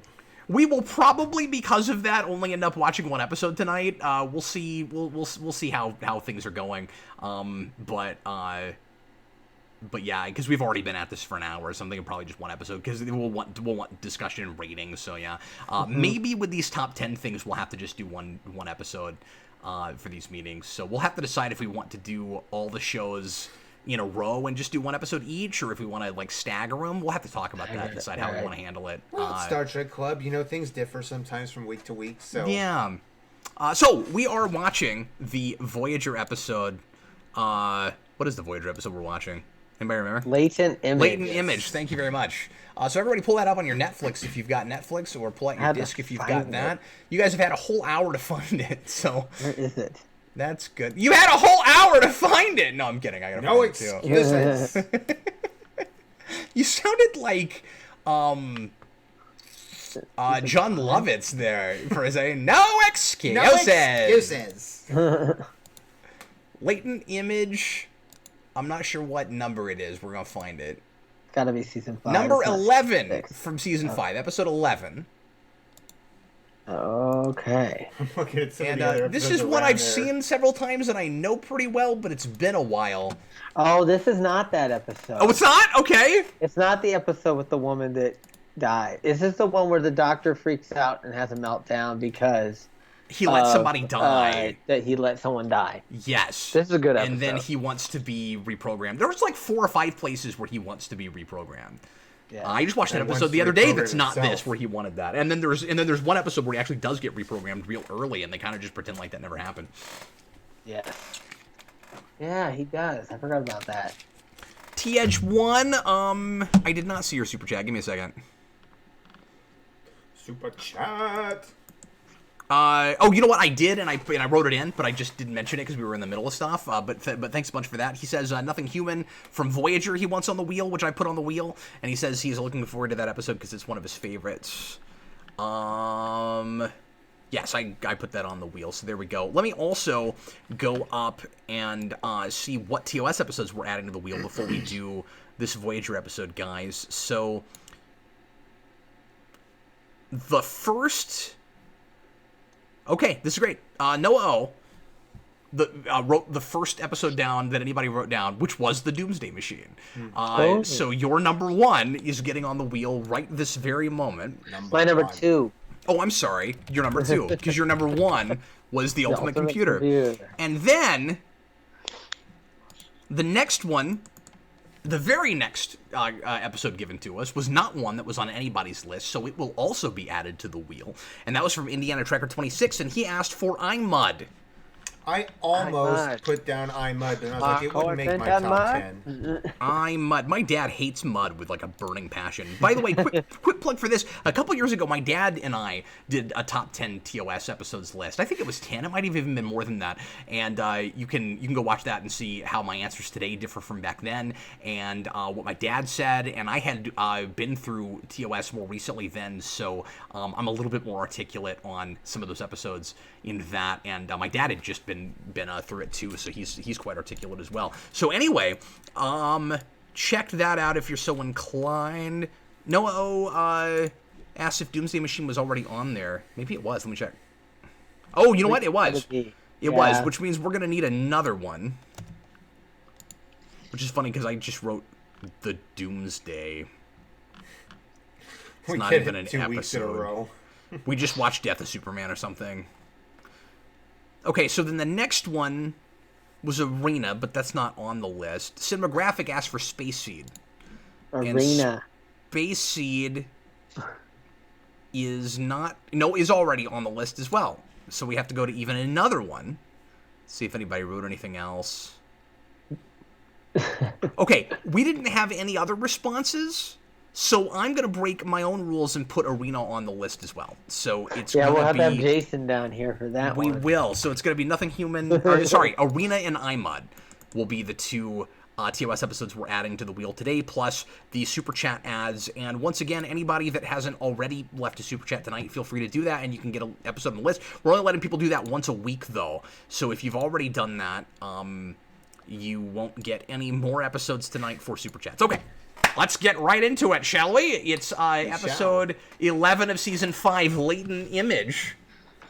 We will probably, because of that, only end up watching one episode tonight. We'll see. We'll see how things are going. But yeah, because we've already been at this for an hour or something, and probably just one episode, because we'll want discussion and ratings. So yeah, maybe with these top 10 things, we'll have to just do one episode for these meetings. So we'll have to decide if we want to do all the shows, in a row and just do one episode each, or if we want to like stagger them. We'll have to talk about that and decide how we want to handle it. Well, Star Trek Club, things differ sometimes from week to week. So yeah. So we are watching the Voyager episode. What is the Voyager episode we're watching? Anybody remember? Latent Image. Latent Image. Thank you very much. So everybody pull that up on your Netflix if you've got Netflix, or pull out your disc if you've got that. You guys have had a whole hour to find it, so... Where is it? That's good. You had a whole hour to find it! No, I'm kidding. I gotta find it, too. Excuses. You sounded like, John Lovitz there for saying, no excuses! No excuses. Latent Image... I'm not sure what number it is. We're going to find it. It's got to be season 5. Number 11 from season 5, episode 11. Okay. I'm looking at some of And the other this episodes is one around I've there. seen several times and I know pretty well, but it's been a while. Oh, this is not that episode. Oh, it's not? Okay. It's not the episode with the woman that died. Is this the one where the doctor freaks out and has a meltdown because... He let somebody die. That he let someone die. Yes. This is a good episode. And then he wants to be reprogrammed. There's like 4 or 5 places where he wants to be reprogrammed. Yeah. I just watched that And episode wants the to other day reprogram that's not himself. this, where he wanted that. And then there's one episode where he actually does get reprogrammed real early, and they kind of just pretend like that never happened. Yeah. Yeah, he does. I forgot about that. TH1, I did not see your super chat. Give me a second. Super chat. Oh, you know what? I did, and I wrote it in, but I just didn't mention it because we were in the middle of stuff. But thanks a bunch for that. He says Nothing Human from Voyager he wants on the wheel, which I put on the wheel, and he says he's looking forward to that episode because it's one of his favorites. Yes, I put that on the wheel, so there we go. Let me also go up and see what TOS episodes we're adding to the wheel before we do this Voyager episode, guys. So the first... Okay, this is great. Noah O wrote the first episode down that anybody wrote down, which was the Doomsday Machine. So your number 1 is getting on the wheel right this very moment. My number 2. Oh, I'm sorry. Your number 2, because your number 1 was the Ultimate Computer. And then the next one, the very next episode given to us was not one that was on anybody's list, so it will also be added to the wheel. And that was from Indiana Tracker 26, and he asked for iMud. I almost put down iMud, and I was like, it wouldn't make my top 10. iMud. My dad hates mud with like a burning passion. By the way, quick plug for this. A couple years ago, my dad and I did a top 10 TOS episodes list. I think it was 10. It might have even been more than that. And you can go watch that and see how my answers today differ from back then, and what my dad said. And I had been through TOS more recently then, so I'm a little bit more articulate on some of those episodes in that. And my dad had just been through it too, so he's quite articulate as well. So anyway, check that out if you're so inclined. Noah O asked if Doomsday Machine was already on there. Maybe it was. Let me check. Oh, you know what? It was. It was, which means we're gonna need another one. Which is funny because I just wrote the Doomsday. It's not even an 2 weeks in a episode. row. We just watched Death of Superman or something. Okay, so then the next one was Arena, but that's not on the list. Cinematographic asked for Space Seed. Arena. Space Seed is not... No, is already on the list as well. So we have to go to even another one. See if anybody wrote anything else. Okay, we didn't have any other responses, so I'm going to break my own rules and put Arena on the list as well. So it's going to be... we'll have to have Jason down here for that one. We will. So it's going to be Nothing Human... Arena and iMud will be the 2 TOS episodes we're adding to the wheel today, plus the Super Chat ads. And once again, anybody that hasn't already left a Super Chat tonight, feel free to do that, and you can get an episode on the list. We're only letting people do that once a week, though. So if you've already done that, you won't get any more episodes tonight for Super Chats. Okay. Let's get right into it, shall we? It's episode 11 of Season 5, Latent Image.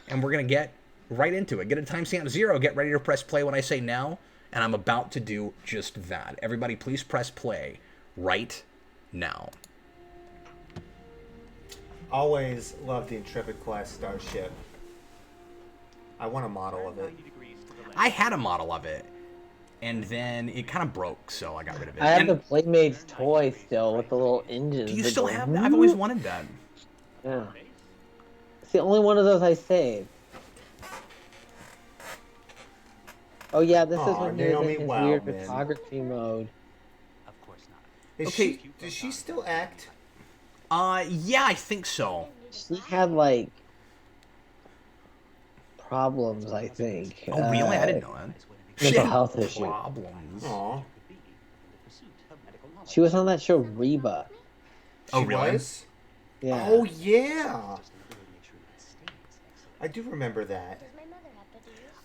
And we're going to get right into it. Get a timestamp 0. Get ready to press play when I say now. And I'm about to do just that. Everybody, please press play right now. Always loved the Intrepid class starship. I want a model of it. I had a model of it. and then it kind of broke, so I got rid of it. I have And the Playmates toy still with the little engines. do you that still go, have that? I've always wanted that. Yeah. It's the only one of those I saved. Oh yeah, this is Aw, when he was Naomi in his weird Wildman. photography mode. Okay. Does she still act? Yeah, I think so. She had like problems, I think. Oh, really? I didn't know that. She Mental had health issue. problems. Aw. She was on that show Reba. Oh, She really? was? Yeah. Oh, yeah. I do remember that.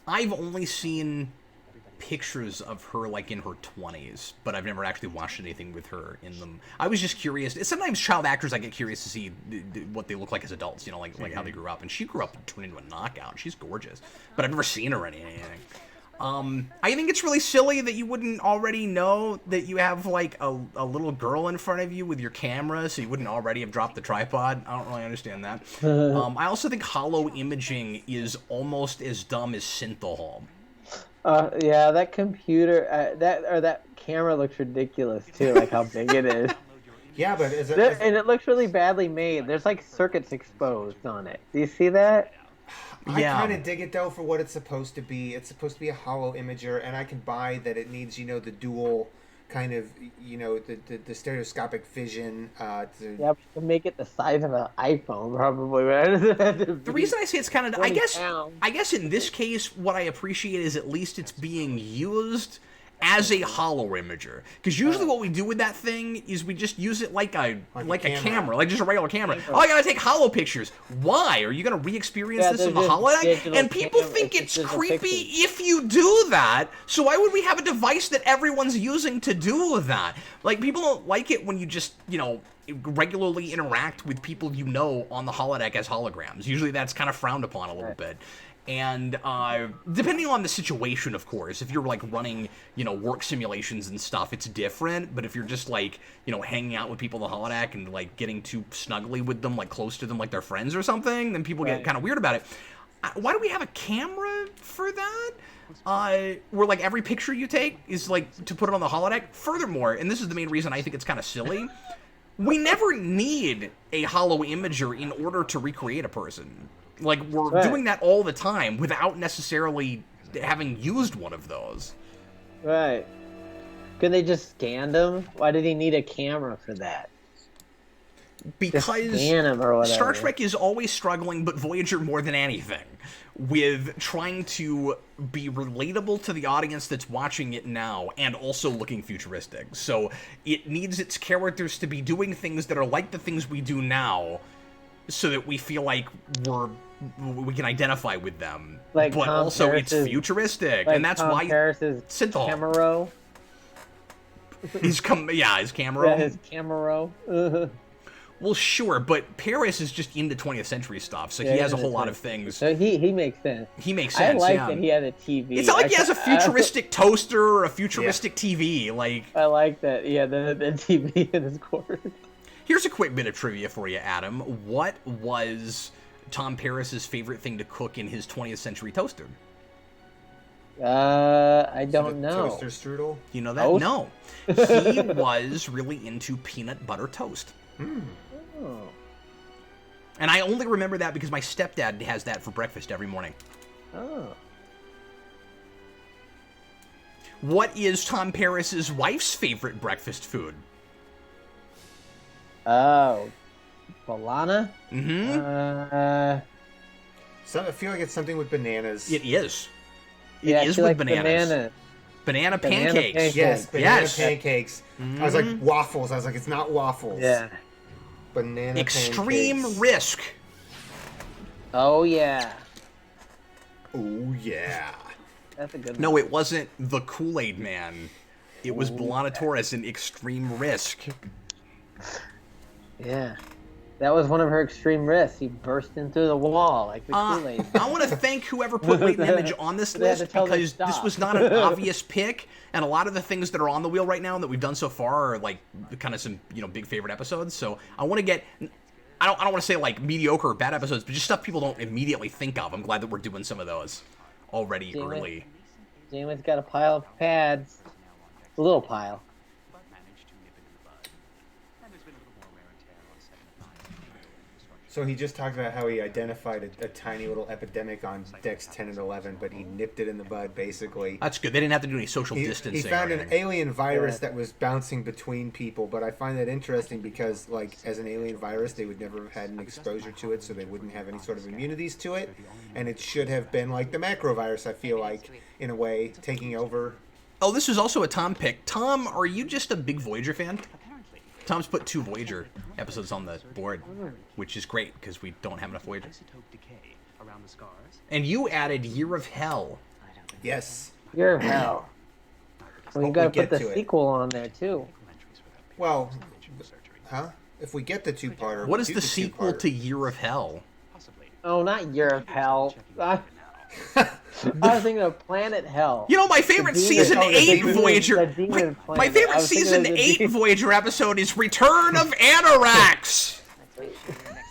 I've only seen pictures of her like in her 20s, but I've never actually watched anything with her in them. I was just curious. Sometimes child actors, I get curious to see what they look like as adults, you know, like how they grew up. And she grew up and turned into a knockout. She's gorgeous, but I've never seen her in anything. I think it's really silly that you wouldn't already know that you have like a little girl in front of you with your camera, so you wouldn't already have dropped the tripod. I don't really understand that. I also think hollow imaging is almost as dumb as synthahol. Yeah, that computer, that camera looks ridiculous too, like how big it is. Yeah, but And it looks really badly made. There's like circuits exposed on it. Do you see that? I Yeah. kind of dig it though for what it's supposed to be. It's supposed to be a hollow imager, and I can buy that it needs, the dual kind of, the stereoscopic vision. Yeah, we can make it the size of an iPhone probably. The reason I say it's kind of, 20 pounds. I guess in this case, what I appreciate is at least it's being used as a hollow imager. Because usually what we do with that thing is we just use it like a camera, like just a regular camera. Oh, I gotta take hollow pictures. Why? Are you gonna re-experience this in the holodeck? And people think it's creepy if you do that. So why would we have a device that everyone's using to do that? Like, people don't like it when you just, regularly interact with people on the holodeck as holograms. Usually that's kind of frowned upon a little bit. And depending on the situation, of course, if you're like running, work simulations and stuff, it's different. But if you're just like, hanging out with people in the holodeck and like getting too snuggly with them, like close to them, like they're friends or something, then people get kind of weird about it. Why do we have a camera for that? Where like every picture you take is like to put it on the holodeck. Furthermore, and this is the main reason I think it's kind of silly, we never need a hollow imager in order to recreate a person. Like, we're doing that all the time without necessarily having used one of those. Right. Could they just scan them? Why did he need a camera for that? Because scan them or whatever. Star Trek is always struggling, but Voyager more than anything, with trying to be relatable to the audience that's watching it now and also looking futuristic. So it needs its characters to be doing things that are like the things we do now, so that we feel like we can identify with them, like but Tom also Paris's, it's futuristic, like and that's Tom why Paris's synthahol. Camaro. His camera. Yeah, his Camaro. Well, sure, but Paris is just into 20th century stuff, so he has a whole lot of things. So he makes sense. He makes sense. I like yeah. that he had a TV. It's not like he has a futuristic toaster or a futuristic TV. Like, I like that. Yeah, the TV in his quarters. Here's a quick bit of trivia for you, Adam. What was Tom Paris's favorite thing to cook in his 20th century toaster? I don't know. Toaster strudel? You know that? Toast? No. He was really into peanut butter toast. Oh. And I only remember that because my stepdad has that for breakfast every morning. Oh. What is Tom Paris's wife's favorite breakfast food? Oh. Balana? Mm-hmm. So I feel like it's something with bananas. It is. It Yeah, is she with likes bananas. Banana pancakes. Yes, banana Yes. pancakes. I was like, waffles. I was like, it's not waffles. Yeah. Banana Extreme pancakes. risk. Oh, yeah. Oh, yeah. That's a good one. No, it wasn't the Kool-Aid Man. It was B'Elanna Torres in Extreme Risk. Yeah. That was one of her extreme risks. He burst into the wall like the Kool-Aid. I want to thank whoever put Wait an Image on this They had to list, tell them because this stop. was not an obvious pick, and a lot of the things that are on the wheel right now and that we've done so far are like kind of some big favorite episodes. So I want to get, I don't want to say like mediocre or bad episodes, but just stuff people don't immediately think of. I'm glad that we're doing some of those already early. Janeway's got a pile of pads. A little pile. So he just talked about how he identified a tiny little epidemic on decks 10 and 11, but he nipped it in the bud, basically. That's good. They didn't have to do any social distancing. He found or an anything. alien virus that was bouncing between people, but I find that interesting because, like, as an alien virus, they would never have had an exposure to it, so they wouldn't have any sort of immunities to it. And it should have been like the macrovirus, I feel like, in a way, taking over. Oh, this was also a Tom pick. Tom, are you just a big Voyager fan? Tom's put 2 Voyager episodes on the board, which is great because we don't have enough Voyager. And you added Year of Hell. Yes. Year of Hell. Well, you Hope gotta we get put the to it. sequel on there, too. Well, huh? If we get the two-parter... What we'll is do the sequel two-parter. to Year of Hell? Oh, not Year of Hell. I was thinking of Planet Hell. You know, my favorite The demon- season oh, the 8 demon- Voyager. the demon My planet. favorite I was thinking season of the 8 demon- Voyager episode is Return of Anorax.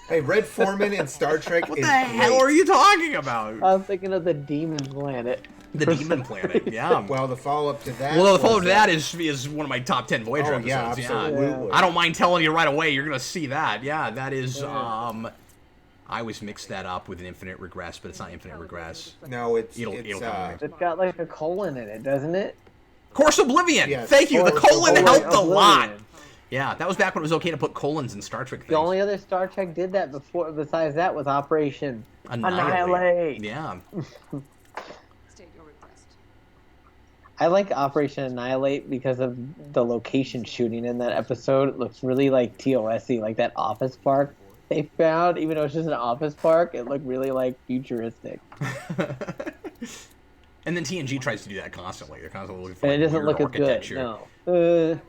Hey, Red Foreman in Star Trek What is the hell great. are you talking about? I was thinking of the Demon Planet. The Demon Planet. Yeah. Well, the follow-up to that... Well, the follow-up to was, that is one of my top 10 Voyager Oh, episodes. yeah, absolutely. I don't mind telling you right away. You're gonna see that. Yeah, that is. I always mix that up with an Infinite Regress, but it's not Infinite Regress. No, It'll come to me. It's got like a colon in it, doesn't it? Course Oblivion. Yes. Thank you. The Course colon Oblivion. helped a lot. Oblivion. Yeah, that was back when it was okay to put colons in Star Trek things. The only other Star Trek did that before. Besides that, was Operation Annihilate. Yeah. State your request. I like Operation Annihilate because of the location shooting in that episode. It looks really like TOS-y, like that office park they found. Even though it's just an office park, it looked really like futuristic. And then TNG tries to do that constantly. They're constantly looking for And it doesn't weird look as good. architecture. No.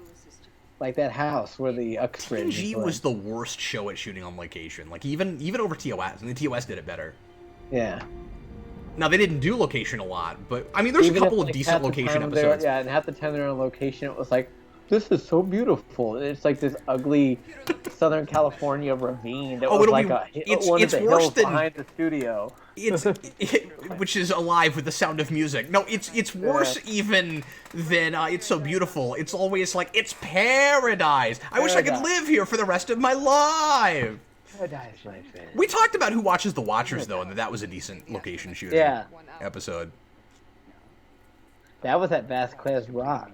Like that house where the Uxbridge TNG is was the worst show at shooting on location. Like even over TOS, and the TOS did it better. Yeah. Now they didn't do location a lot, but I mean, there's Even a couple if, of like, decent half the location time they're- episodes. Yeah, and half the time they're on location, it was like, this is so beautiful. And it's like this ugly Southern California ravine that Oh, was it'll like be- one it's of the worse hills than- behind the studio. Which is alive with the sound of music. No, it's worse even than It's So Beautiful. It's always like, it's paradise. I wish I could Paradise. live here for the rest of my life. Paradise, my friend. We talked about Who Watches the Watchers, though, and that was a decent location shooting Yeah, episode. that was at Vasquez Rock.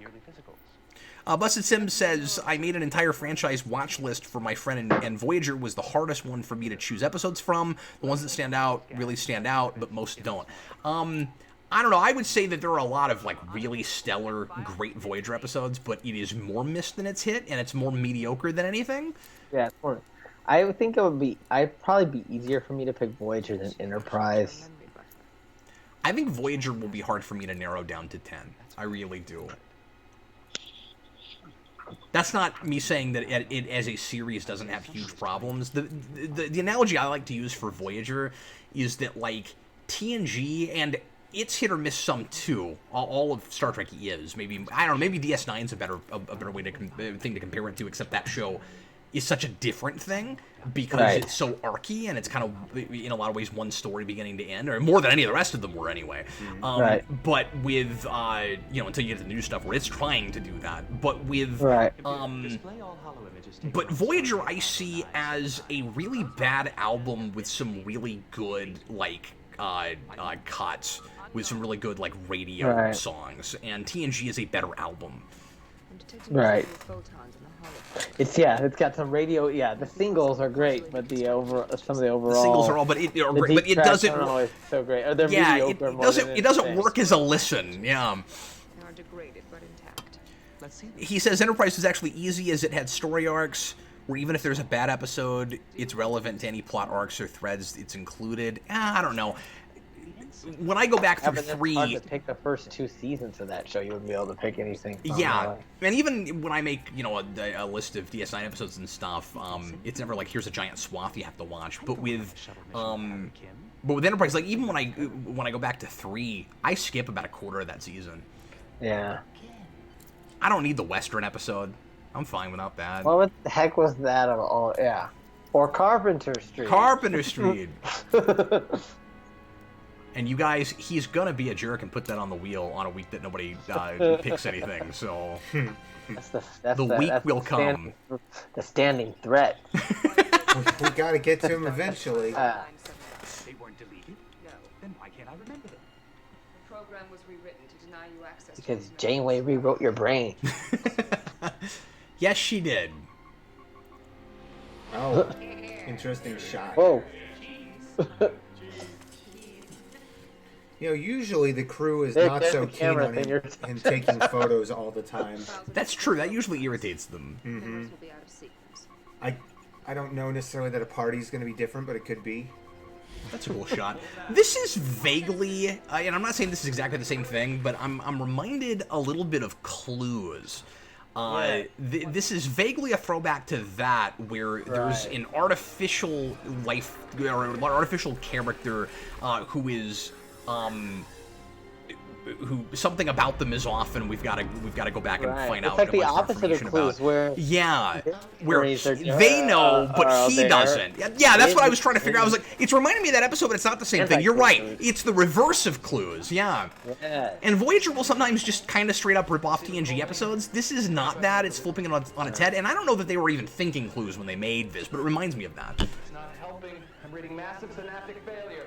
Busted Sims says, I made an entire franchise watch list for my friend, and Voyager was the hardest one for me to choose episodes from. The ones that stand out really stand out, but most don't. I don't know. I would say that there are a lot of, like, really stellar, great Voyager episodes, but it is more missed than it's hit, and it's more mediocre than anything. Yeah, it's more- I would think I'd probably be easier for me to pick Voyager than Enterprise. I think Voyager will be hard for me to narrow down to 10. I really do. That's not me saying that it as a series doesn't have huge problems. The analogy I like to use for Voyager is that, like, TNG, and it's hit or miss some too. All of Star Trek is. Maybe, I don't know, maybe DS9's a better way to thing to compare it to, except that show is such a different thing because Right. it's so archy and it's kind of, in a lot of ways, one story beginning to end, or more than any of the rest of them were anyway. Right. But with, until you get to the new stuff where it's trying to do that. But with, Right. but Voyager I see as a really bad album with some really good, like, cuts, with some really good, like, radio Right. songs. And TNG is a better album. I'm detecting Right. photons in the hollow. It's got some radio. Yeah, the singles are great, but some of the overall The singles are all, but it deep tracks doesn't. aren't always so great. Or they're Yeah, mediocre more than it doesn't anything. work as a listen. Yeah. They are degraded but intact. Let's see. He says Enterprise was actually easy as it had story arcs where even if there's a bad episode, it's relevant to any plot arcs or threads it's included. I don't know. When I go back Yeah, through but it's hard three, to pick the first 2 seasons of that show. You wouldn't be able to pick anything. From yeah, and even when I make a list of DS9 episodes and stuff, it's never like here's a giant swath you have to watch. But with Enterprise, like even when I go back to 3, I skip about a quarter of that season. Yeah. I don't need the Western episode. I'm fine without that. What the heck was that at all? Yeah. Or Carpenter Street. Carpenter Street. And you guys, he's gonna be a jerk and put that on the wheel on a week that nobody picks anything. So the week will come. The standing threat. We got to get to him eventually. They weren't deleted? No. Then why can't I remember them? The program was rewritten to deny you access to Because those Janeway rewrote your brain. Yes, she did. Oh, interesting shot. Whoa. You know, usually the crew is There's not so the keen camera on thing you're him taking photos all the time. That's true. That usually irritates them. Those will be out of sequence. I don't know necessarily that a party's going to be different, but it could be. That's a cool shot. This is vaguely, and I'm not saying this is exactly the same thing, but I'm reminded a little bit of Clues. This is vaguely a throwback to that, where there's an artificial life or an artificial character who is who something about them is off, and we've got to go back and find out. It's like a the bunch of opposite of information Clues, about. where Where they know, but he doesn't. Yeah, that's what I was trying to figure out. I was like, it's reminding me of that episode, but it's not the same thing. You're right. It's the reverse of Clues. Yeah. And Voyager will sometimes just kind of straight up rip off TNG episodes. This is not that. It's flipping it on its head. And I don't know that they were even thinking Clues when they made this, but it reminds me of that. It's not helping. I'm reading massive synaptic failure.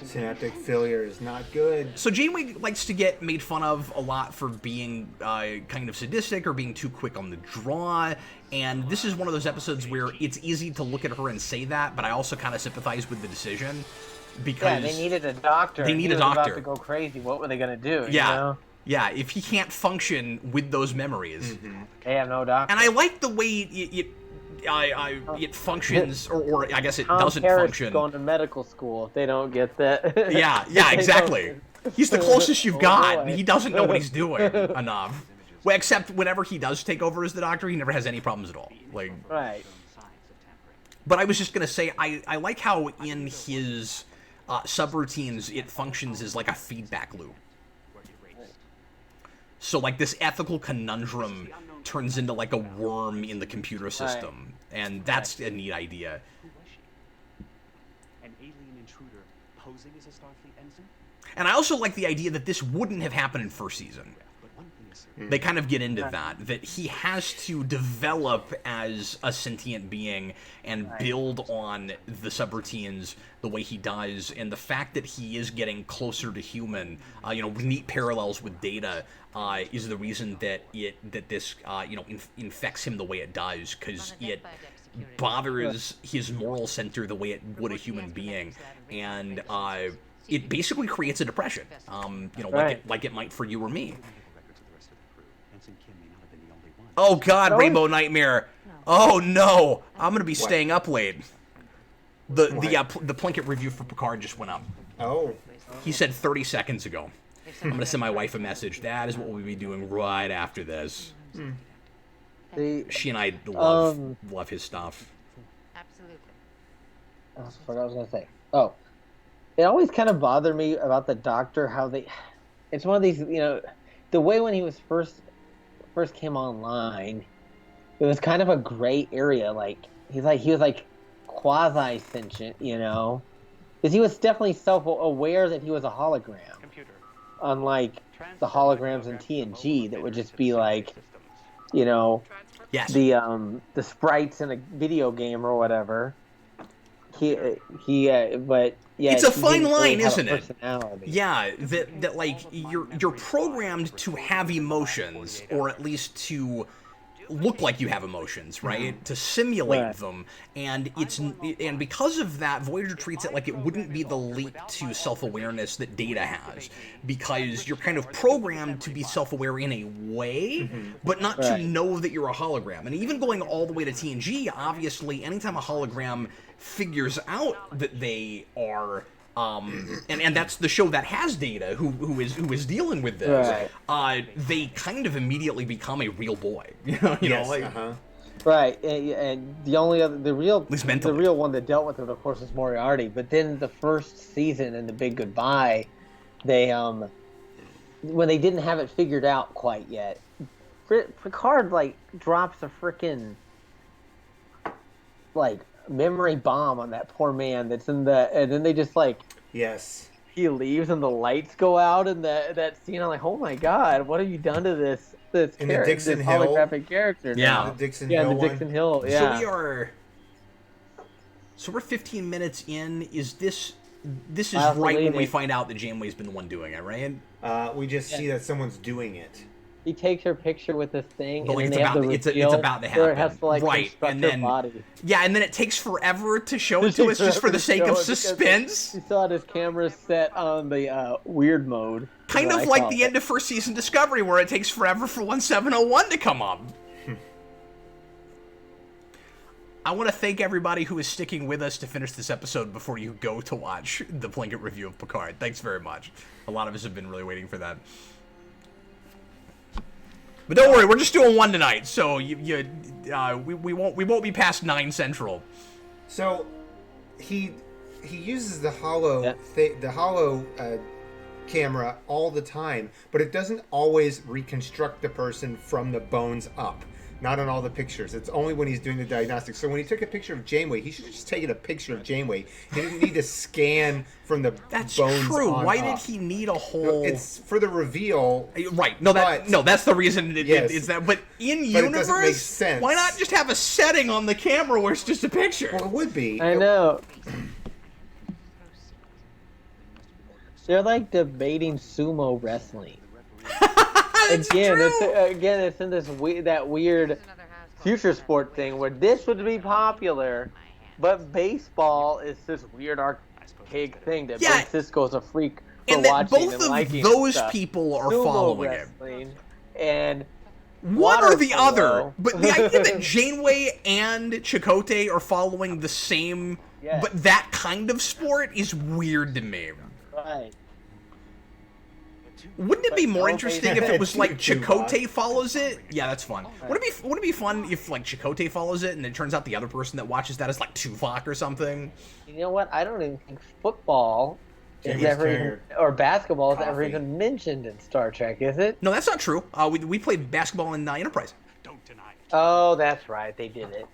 Synaptic failure is not good. So Janeway likes to get made fun of a lot for being kind of sadistic or being too quick on the draw, and this is one of those episodes where it's easy to look at her and say that, but I also kind of sympathize with the decision, because they needed a doctor. They need he a was doctor. about to go crazy. What were they gonna do? Yeah. You know? Yeah, if he can't function with those memories. They have no doctor. And I like the way it functions, or I guess it doesn't Harris function. Going to medical school. They don't get that. Yeah, exactly. He's the closest you've got. He doesn't know what he's doing enough. Well, except whenever he does take over as the doctor, he never has any problems at all. Like, Right. but I was just gonna say, I like how in his subroutines it functions as like a feedback loop. So like this ethical conundrum turns into like a worm in the computer system, and that's a neat idea. Who was she? An alien intruder posing as a Starfleet ensign? And I also like the idea that this wouldn't have happened in first season. But one thing is certain. They kind of get into that he has to develop as a sentient being and build on the subroutines the way he does, and the fact that he is getting closer to human, neat parallels with Data, is the reason that this infects him the way it does, because it bothers his moral center the way it would a human being, and it basically creates a depression, like it might for you or me. Oh God, Rainbow Nightmare! Oh no, I'm gonna be staying up late. The Plinkett review for Picard just went up. Oh. He said 30 seconds ago. I'm gonna send my wife a message. That is what we'll be doing right after this. She and I love his stuff. Absolutely. I forgot what I was gonna say. Oh, it always kind of bothered me about the Doctor, how it's one of these, the way when he was first came online, it was kind of a gray area. Like he was like quasi sentient, because he was definitely self-aware that he was a hologram, unlike the holograms in TNG that would just be like, Yes. the sprites in a video game or whatever. But yeah, it's a he fine didn't really line, have a isn't it? personality. Yeah, that like you're programmed to have emotions, or at least to look like you have emotions, right? To simulate them, and because of that, Voyager treats it like it wouldn't be the leap to self-awareness that Data has, because you're kind of programmed to be self-aware in a way, but not to know that you're a hologram. And even going all the way to TNG, obviously, anytime a hologram figures out that they are, and that's the show that has Data, who is dealing with this. They kind of immediately become a real boy. Right, and the real one that dealt with it, of course, is Moriarty. But then the first season in The Big Goodbye, they when they didn't have it figured out quite yet, Picard drops a freaking memory bomb on that poor man that's in and then they just Yes. he leaves and the lights go out in that scene. I'm like, oh my god, what have you done to this In the Dixon this Hill? holographic character? Yeah. now? The Dixon yeah, Hill the Dixon one? Hill. Yeah. So we're 15 minutes in. Is this is Miles right when we leaving. find out that Janeway's been the one doing it, right? We just see that someone's doing it. He takes her picture with this thing, But, like, and it's then they have about- the it's reveal about to where it happen. has to like Right, construct and her then- body. Yeah, and then it takes forever to show it to us just for the sake of suspense. He saw his camera set on the weird mode. Kind of like the end of first season Discovery, where it takes forever for 1701 to come up. I want to thank everybody who is sticking with us to finish this episode before you go to watch the blanket review of Picard. Thanks very much. A lot of us have been really waiting for that. But don't worry, we're just doing one tonight, so we won't be past 9 Central. So he uses the hollow Yeah. camera all the time, but it doesn't always reconstruct the person from the bones up. Not on all the pictures. It's only when he's doing the diagnostics. So when he took a picture of Janeway, he should have just taken a picture of Janeway. He didn't need to scan from the That's bones true. on Why up. did he need a whole? It's for the reveal. Right. No, that's the reason Yes. it's that. But in But it universe, doesn't make sense. why not just have a setting on the camera where it's just a picture? Well, it would be. I know. They're like debating sumo wrestling. Again, it's in this weird Another house call. future sport thing where this would be popular, but baseball is this weird archaic thing that Yeah. Ben Sisko's a freak for And that watching both and of liking those stuff. people are Sumo following it. wrestling and One water or the other. polo. But the idea that Janeway and Chakotay are following the same, Yes. but that kind of sport is weird to me. Right. Wouldn't it be But more no, interesting they- if it was like Too Chakotay much. follows it? Yeah, that's fun. Wouldn't it be fun if like Chakotay follows it and it turns out the other person that watches that is like Tuvok or something? You know what? I don't even think football is James ever even, Turner. or basketball is ever Coffee. even mentioned in Star Trek, is it? No, that's not true. We played basketball in Enterprise. Don't deny it. Oh, that's right. They did it.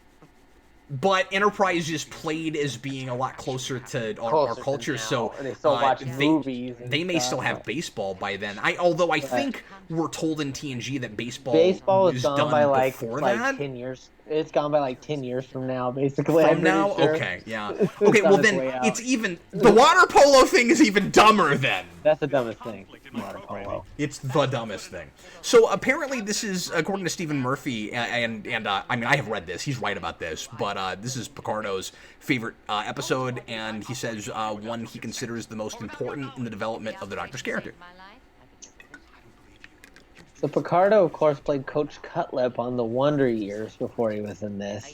But Enterprise is played as being a lot closer to our Closer to culture, now, so and they still watch movies and they may stuff. still have baseball by then. Although I think we're told in TNG that baseball Baseball was is gone done by like before that. 10 years. It's gone by like 10 years from now, basically. From I'm pretty now, sure. okay, yeah, It's okay. on Well, its then way out. it's even the water polo thing is even dumber. Then That's the dumbest thing. Water polo. it's the dumbest thing. So apparently, this is according to Stephen Murphy, and I mean I have read this. He's right about this, but this is Picardo's favorite episode, and he says one he considers the most important in the development of the Doctor's character. So Picardo, of course, played Coach Cutlip on the Wonder Years before he was in this.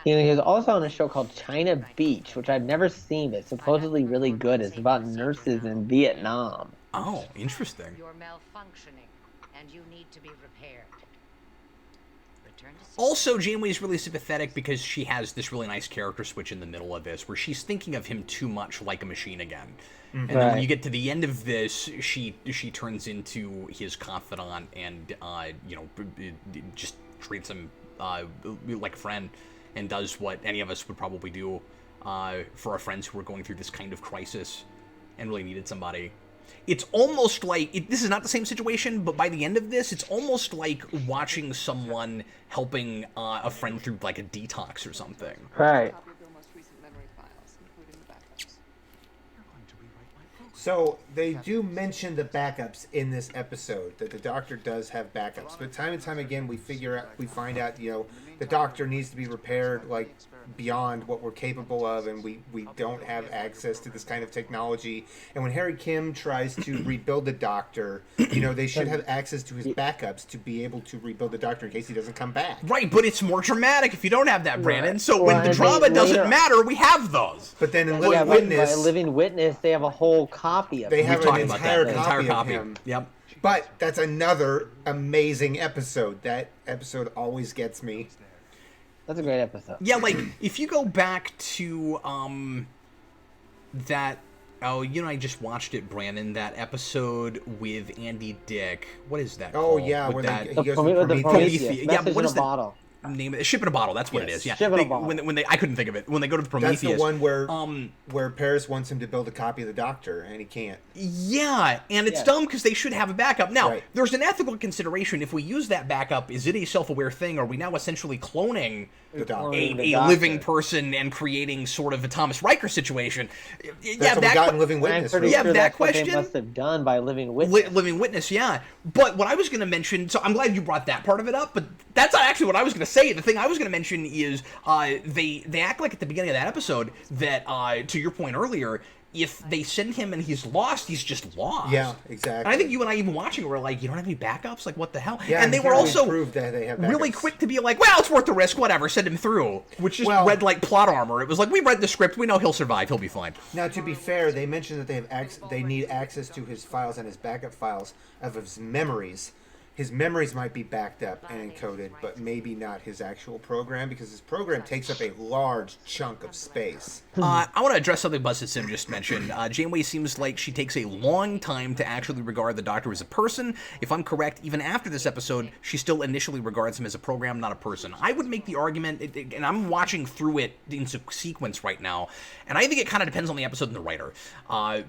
He was also on a show called China Beach, which I've never seen, but supposedly really good. It's about nurses in Vietnam. Oh, interesting. You're malfunctioning, and you need to be repaired. Return to Also, Janeway's really sympathetic because she has this really nice character switch in the middle of this, where she's thinking of him too much like a machine again. And then when Right. you get to the end of this, she turns into his confidant and just treats him like a friend and does what any of us would probably do for our friends who are going through this kind of crisis and really needed somebody. It's almost like this is not the same situation, but by the end of this, it's almost like watching someone helping a friend through like a detox or something. Right. Copy of your most recent memory files, including the backups. You're going to rewrite my program. So they do mention the backups in this episode, that the Doctor does have backups, but time and time again we find out the Doctor needs to be repaired like beyond what we're capable of, and we don't have access to this kind of technology. And when Harry Kim tries to rebuild the Doctor, they should have access to his backups to be able to rebuild the Doctor in case he doesn't come back. Right, but it's more dramatic if you don't have that, Brandon. Right. So when Well, the and drama they doesn't later- matter, we have those. But then in Yeah, Living but by Witness, Living Witness, they have a whole copy of they it. have We've an talked about entire that. copy of him. Yep. But that's another amazing episode. That episode always gets me. That's a great episode. Yeah, like if you go back to that. Oh, I just watched it, Brandon. That episode with Andy Dick. What is that? Oh called? yeah, With where that. he goes to The Prometheus. Prometheus. Yeah, Message but what in is a the- bottle. name it? Ship in a Bottle. That's what it Yes. is. Yeah. Ship in a Bottle. When they I couldn't think of it. When they go to the Prometheus. That's the one where Paris wants him to build a copy of the Doctor, and he can't. Yeah, and it's Yeah. dumb because they should have a backup. Now, Right. there's an ethical consideration. If we use that backup, is it a self-aware thing? Are we now essentially cloning The Doctor. The a Doctor. living person and creating sort of a Thomas Riker situation? That's what we got in Living I'm Witness. pretty really. Yeah, sure that that's what they question- must have done by living witness. Living Witness, yeah. But what I was going to mention, so I'm glad you brought that part of it up, but that's not actually what I was going to say. The thing I was going to mention is they act like at the beginning of that episode that, to your point earlier, if they send him and he's lost, he's just lost. Yeah, exactly. And I think you and I even watching were like, you don't have any backups? Like, what the hell? Yeah, and they were here we also proved that they have really backups. quick to be like, well, it's worth the risk, whatever, send him through. Which just Well- read like plot armor. It was like, we read the script, we know he'll survive, he'll be fine. Now, to be fair, they mentioned that they need access to his files and his backup files of his memories. His memories might be backed up and encoded, but maybe not his actual program, because his program takes up a large chunk of space. I want to address something Busted Sim just mentioned. Janeway seems like she takes a long time to actually regard the Doctor as a person. If I'm correct, even after this episode, she still initially regards him as a program, not a person. I would make the argument, and I'm watching through it in sequence right now, and I think it kind of depends on the episode and the writer.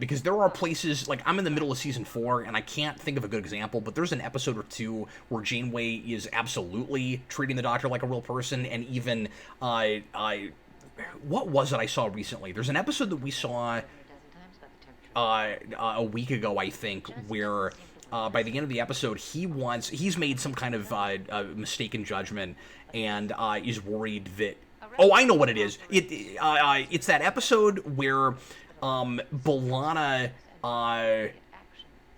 Because there are places, like I'm in the middle of season 4, and I can't think of a good example, but there's an episode or two where Janeway is absolutely treating the Doctor like a real person, and even what was it I saw recently? There's an episode that we saw a week ago, I think, where by the end of the episode, he's made some kind of mistaken judgment and is worried that. Oh, I know what it is. It's that episode where B'Elanna.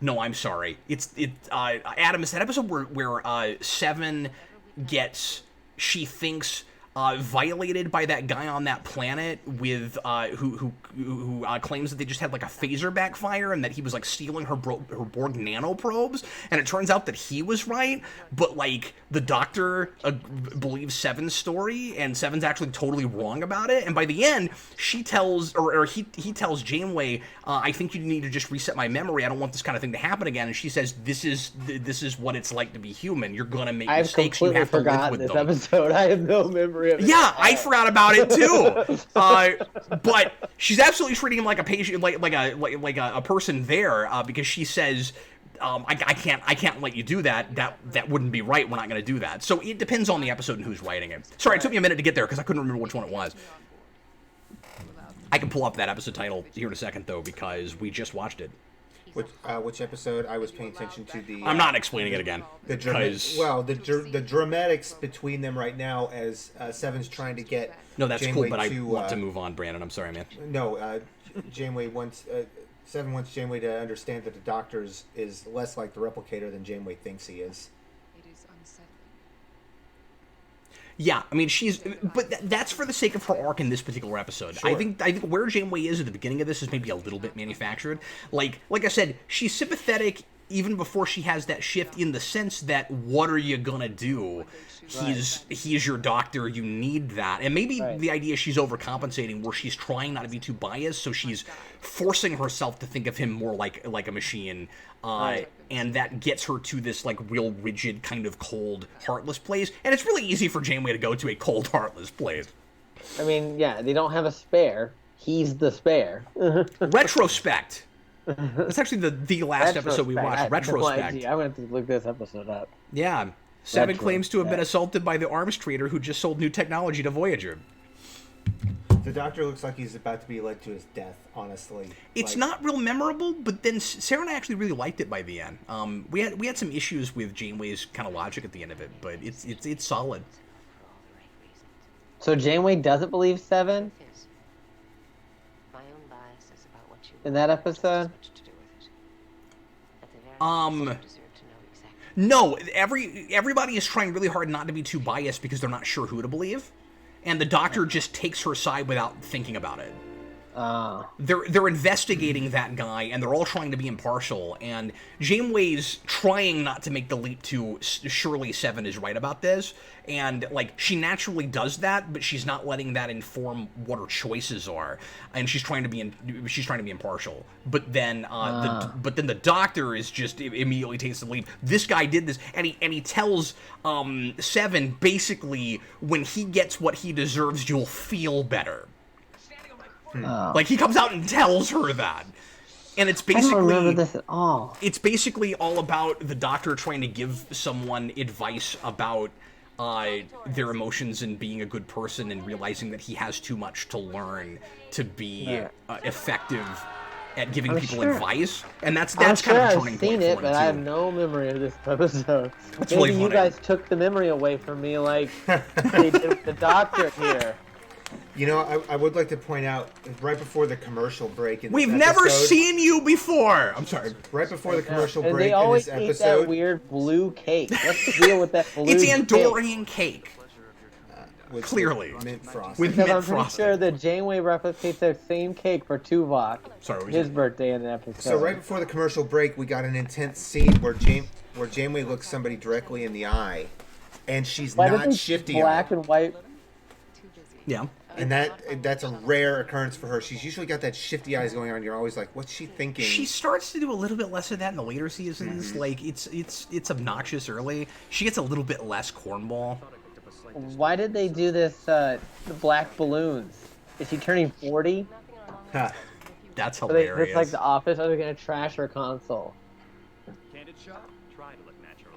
No, I'm sorry. Adam. It's that episode where Seven she thinks violated by that guy on that planet with who claims that they just had like a phaser backfire and that he was like stealing her Borg nanoprobes, and it turns out that he was right, but like the Doctor believes Seven's story and Seven's actually totally wrong about it, and by the end she tells or he tells Janeway, I think you need to just reset my memory, I don't want this kind of thing to happen again, and she says this is what it's like to be human, you're gonna make I've mistakes, you completely have to live forgotten with this them. episode. I have no memory of it. Yeah, I forgot about it too. But she's absolutely treating him like a patient, like a person there, because she says, I can't let you do that. That wouldn't be right. We're not going to do that. So it depends on the episode and who's writing it. Sorry, it took me a minute to get there because I couldn't remember which one it was. I can pull up that episode title here in a second though because we just watched it. Which episode? I was paying attention to the. I'm not explaining it again. The dramatics between them right now as Seven's trying to get. No, that's Janeway cool, but I want to move on, Brandon. I'm sorry, man. No, Janeway wants. Seven wants Janeway to understand that the Doctor is less like the replicator than Janeway thinks he is. It is unsettling. Yeah, I mean but that's for the sake of her arc in this particular episode. Sure. I think where Janeway is at the beginning of this is maybe a little bit manufactured. Like I said, she's sympathetic even before she has that shift in the sense that what are you gonna do? He's your Doctor, you need that. And maybe the idea she's overcompensating where she's trying not to be too biased, so she's forcing herself to think of him more like a machine. And that gets her to this like real rigid kind of cold, heartless place. And it's really easy for Janeway to go to a cold, heartless place. I mean, yeah, they don't have a spare. He's the spare. Retrospect. That's actually the last episode we watched. Retrospect. I'm gonna have to look this episode up. Yeah. Seven claims to have been assaulted by the arms trader who just sold new technology to Voyager. The Doctor looks like he's about to be led to his death, honestly. It's not real memorable, but then Sarah and I actually really liked it by the end. We had some issues with Janeway's kind of logic at the end of it, but it's solid. So Janeway doesn't believe Seven My own bias is about what you in that episode? much to do with it. At the very least, you deserve to know exactly. No, everybody is trying really hard not to be too biased because they're not sure who to believe, and the Doctor just takes her side without thinking about it. They're investigating that guy, and they're all trying to be impartial. And Janeway's trying not to make the leap to surely Seven is right about this, and like she naturally does that, but she's not letting that inform what her choices are. And she's trying to be impartial. But then the Doctor is just immediately takes the leap. This guy did this, and he tells Seven basically, when he gets what he deserves, you'll feel better. Like, he comes out and tells her that. And it's basically... I don't remember this at all. It's basically all about the Doctor trying to give someone advice about their emotions and being a good person, and realizing that he has too much to learn to be effective at giving people advice. And that's kind of a turning point for him, too. I've seen it, but I have no memory of this episode. That's Maybe really funny. you guys took the memory away from me like they did with the Doctor here. You know, I would like to point out, right before the commercial break in this We've episode, never seen you before! I'm sorry. Right before the commercial And break they always in eat this that episode... weird blue cake. What's the deal with that blue It's cake? Andorian cake. with Clearly. mint frosting. With Because mint I'm pretty frosting. sure that Janeway replicates that same cake for Tuvok. Sorry, what was His it? birthday in the episode. So right before the commercial break, we got an intense scene where Janeway looks somebody directly in the eye, and she's Why not doesn't shifty. black and white? Yeah. And that's a rare occurrence for her. She's usually got that shifty eyes going on. You're always like, what's she thinking? She starts to do a little bit less of that in the later seasons. Like, it's obnoxious early. She gets a little bit less cornball. Why did they do this? The black balloons. Is she turning 40? Ha. That's So they hilarious. just like The Office. Are they gonna trash her console? Candid shot? Try to look natural.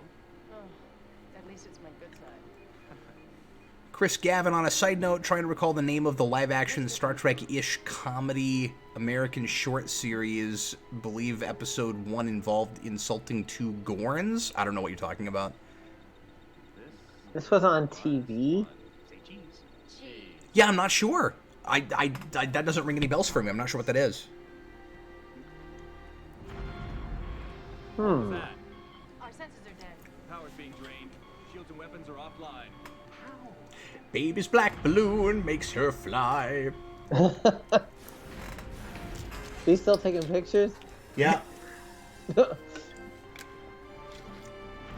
At least it's my good side. Chris Gavin, on a side note, trying to recall the name of the live-action Star Trek-ish comedy American short series. Believe episode 1 involved insulting two Gorns. I don't know what you're talking about. This was on TV. Say cheese. Yeah, I'm not sure. I that doesn't ring any bells for me. I'm not sure what that is. Hmm. That. Our sensors are dead. Power's being drained. Shields and weapons are offline. Baby's black balloon makes her fly. He's still taking pictures. Yeah.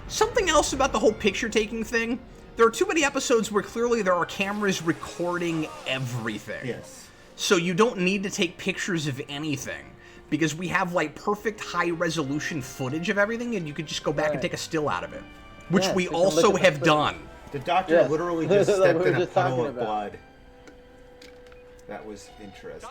Something else about the whole picture-taking thing. There are too many episodes where clearly there are cameras recording everything. Yes. So you don't need to take pictures of anything, because we have like perfect high-resolution footage of everything, and you could just go back and Right. take a still out of it, which Yes, we we can look also at the have footage. done. The Doctor Yes. literally just Like stepped we were in a just puddle talking of about. blood. That was interesting.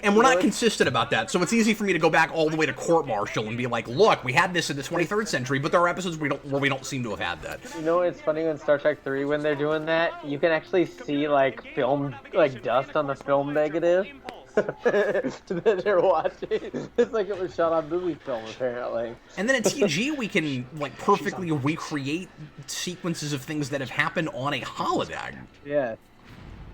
And we're You know, not it's- consistent about that, so it's easy for me to go back all the way to Court Martial and be like, look, we had this in the 23rd century, but there are episodes where we don't seem to have had that. You know, it's funny in Star Trek 3 when they're doing that. You can actually see like film, like dust on the film negative that they're watching. It's like it was shot on movie film, apparently. And then at TG, we can like perfectly recreate sequences of things that have happened on a holodeck. Yes.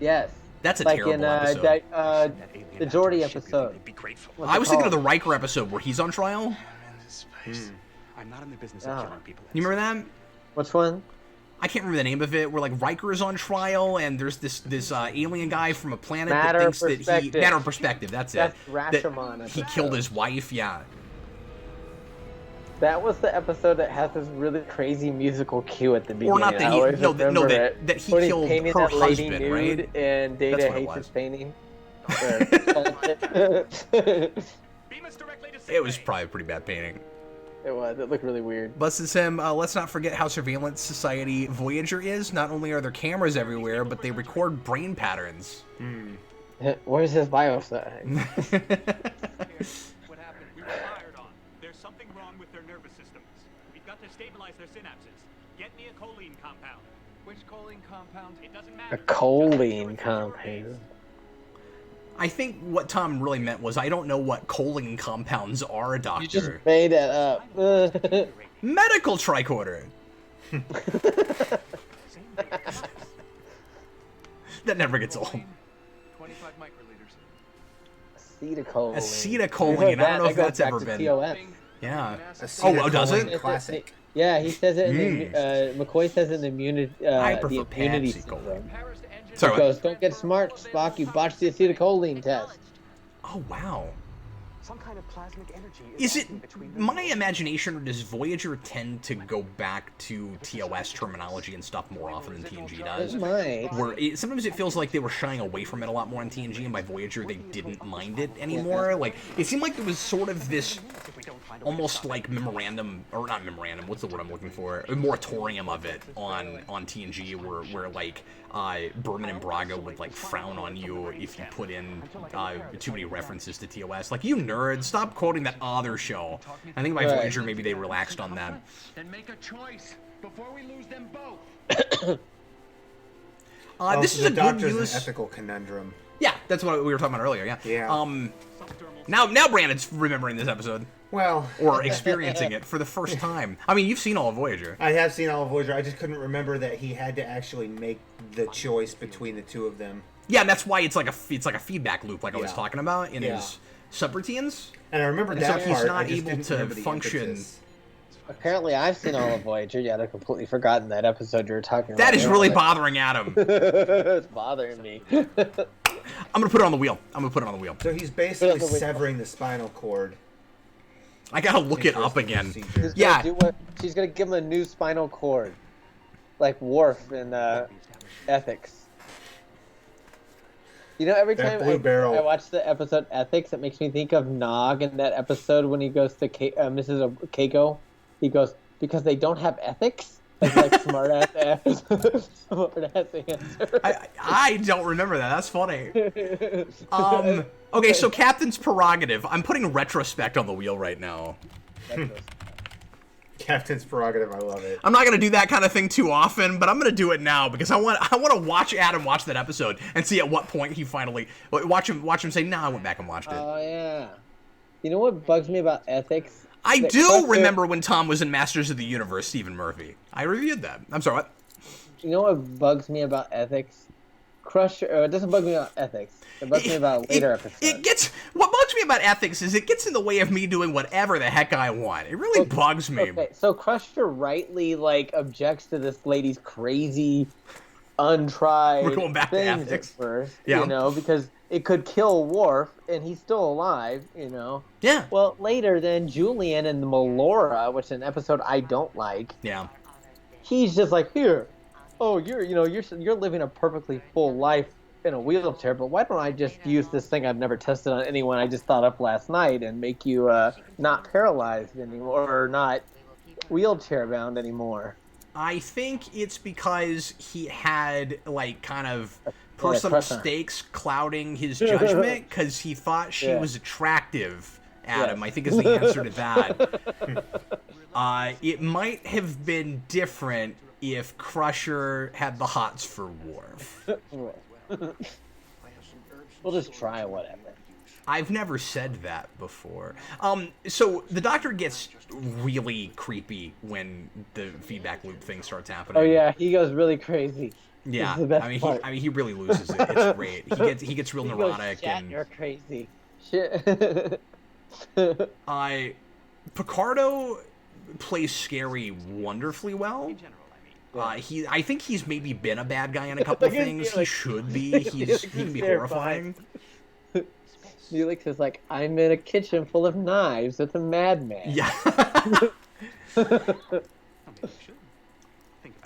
Yes. That's a like terrible in episode. the Geordie episode. Be grateful. What's I it was thinking of the called? Riker episode where he's on trial. I'm not in the business Ah. of killing people. You remember that? Which one? I can't remember the name of it. Where like Riker is on trial, and there's this alien guy from a planet Matter that of thinks that he Perspective. matter of perspective. That's it. That's That Rashomon he episode. killed his wife. Yeah. That was the episode that has this really crazy musical cue at the beginning. Or not that I he- always no, that- no, remember that- it. that he When he's killed painting her that lady husband, nude, right? and Data That's what it hates his was. painting. Beam us directly to It was sickbay. probably a pretty bad painting. It was. It looked really weird. Busted Sim, let's not forget how surveillance society Voyager is. Not only are there cameras everywhere, but they record brain patterns. Where's his bio side? What happened? We were fired on. There's something wrong with their nervous systems. We've got to stabilize their synapses. Get me a choline compound. Which choline compound? It doesn't A matter. choline compound. I think what Tom really meant was, I don't know what choline compounds are, Doctor. You just made that up. Medical tricorder. That never gets old. 25 microliters. Acetylcholine. Acetylcholine. I don't know if that's ever been. TOS. Yeah. Acetylcholine Oh, does it? Classic. Yeah, he says it. In the, McCoy says it in the immunity. I The prefer immunity Pepsi Cola. syndrome. Paris to engine. Sorry, He what? goes, "Don't get smart, Spock. You botched the acetylcholine test." Oh, wow. Some kind of plasmic energy Is it acting between the my worlds. imagination, or does Voyager tend to go back to TOS terminology and stuff more often than TNG does? It might. Sometimes it feels like they were shying away from it a lot more on TNG, and by Voyager they didn't mind it anymore. Like, it seemed like there was sort of this almost like memorandum, or not memorandum, what's the word I'm looking for? A moratorium of it on TNG, where like Berman and Braga would like frown on you if you put in too many references to TOS. Like, you nerds, stop quoting that other show. I think by Right. Voyager maybe they relaxed on that. Then make a choice before we lose them both. This is the a good Doctor's use. an ethical conundrum. Yeah, that's what we were talking about earlier. Yeah. Yeah. Now Brandon's remembering this episode Well, or experiencing it for the first time. I mean, you've seen all of Voyager. I have seen all of Voyager. I just couldn't remember that he had to actually make the choice between the two of them. Yeah, and that's why it's like a feedback loop, like I was Yeah. talking about in Yeah. his subroutines. And I remember And that so he's part. not I just able didn't to remember the function. impetus. Apparently, I've seen all of Voyager, yet I've completely forgotten that episode you were talking about. That is really earlier. bothering Adam. It's bothering me. I'm gonna put it on the wheel. So he's basically Wait. severing the spinal cord. I gotta look it up Interesting again. procedure. She's Yeah. gonna do what? She's gonna give him a new spinal cord, like Worf in Ethics. You know, every That time Blue Barrel. I watch the episode Ethics, it makes me think of Nog in that episode when he goes to Mrs. Keiko. He goes, because they don't have ethics? Like smart ass answer. I don't remember that. That's funny. Okay, so Captain's Prerogative. I'm putting retrospect on the wheel right now. Captain's Prerogative. I love it. I'm not gonna do that kind of thing too often, but I'm gonna do it now because I want to watch Adam watch that episode and see at what point he finally watch him say, "No, I went back and watched it." Oh yeah. You know what bugs me about Ethics? I That do Crusher- remember when Tom was in Masters of the Universe, Stephen Murphy. I reviewed that. I'm sorry, what? You know what bugs me about Ethics? Crusher. It doesn't bug me about Ethics. It bugs me about later episodes. What bugs me about Ethics is it gets in the way of me doing whatever the heck I want. It really bugs me. Okay, so Crusher rightly objects to this lady's crazy, untried We're going back to things ethics. at first, Yeah. because it could kill Worf and he's still alive, Yeah. Well, later then Julian and Melora, which is an episode I don't like, Yeah. he's just like, here, oh, you're living a perfectly full life in a wheelchair, but why don't I just use this thing I've never tested on anyone I just thought up last night and make you not paralyzed anymore or not wheelchair bound anymore? I think it's because he had kind of personal crush on her. stakes clouding his judgment because he thought she Yeah. was attractive. Adam, Yes. I think is the answer to that. It might have been different if Crusher had the hots for Worf. We'll just try whatever. I've never said that before. So the Doctor gets really creepy when the feedback loop thing starts happening. Oh yeah, he goes really crazy. Yeah. This is the best I mean, part. he really loses it. It's great. He gets real He goes, neurotic "Chat, and you're crazy. Shit. Picardo plays scary wonderfully well. I think he's maybe been a bad guy in a couple of Look at things. He Felix. should be. Look at He Felix, can be he's horrifying. Felix is like, I'm in a kitchen full of knives. It's a madman. Yeah.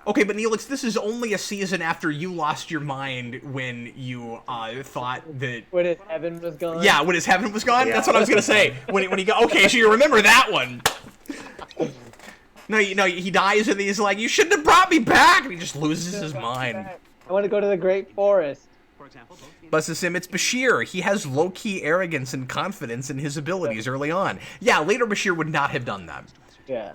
Okay, but Neelix, this is only a season after you lost your mind when you thought that. When his heaven was gone. Yeah, when his heaven was gone. Yeah. That's what I was gonna say. When he go, okay, so you remember that one. No, he dies and he's like, you shouldn't have brought me back, and he just loses his mind. I want to go to the Great Forest. For example, both Busts him, it's Bashir. He has low-key arrogance and confidence in his abilities early on. Yeah, later Bashir would not have done that. Yeah.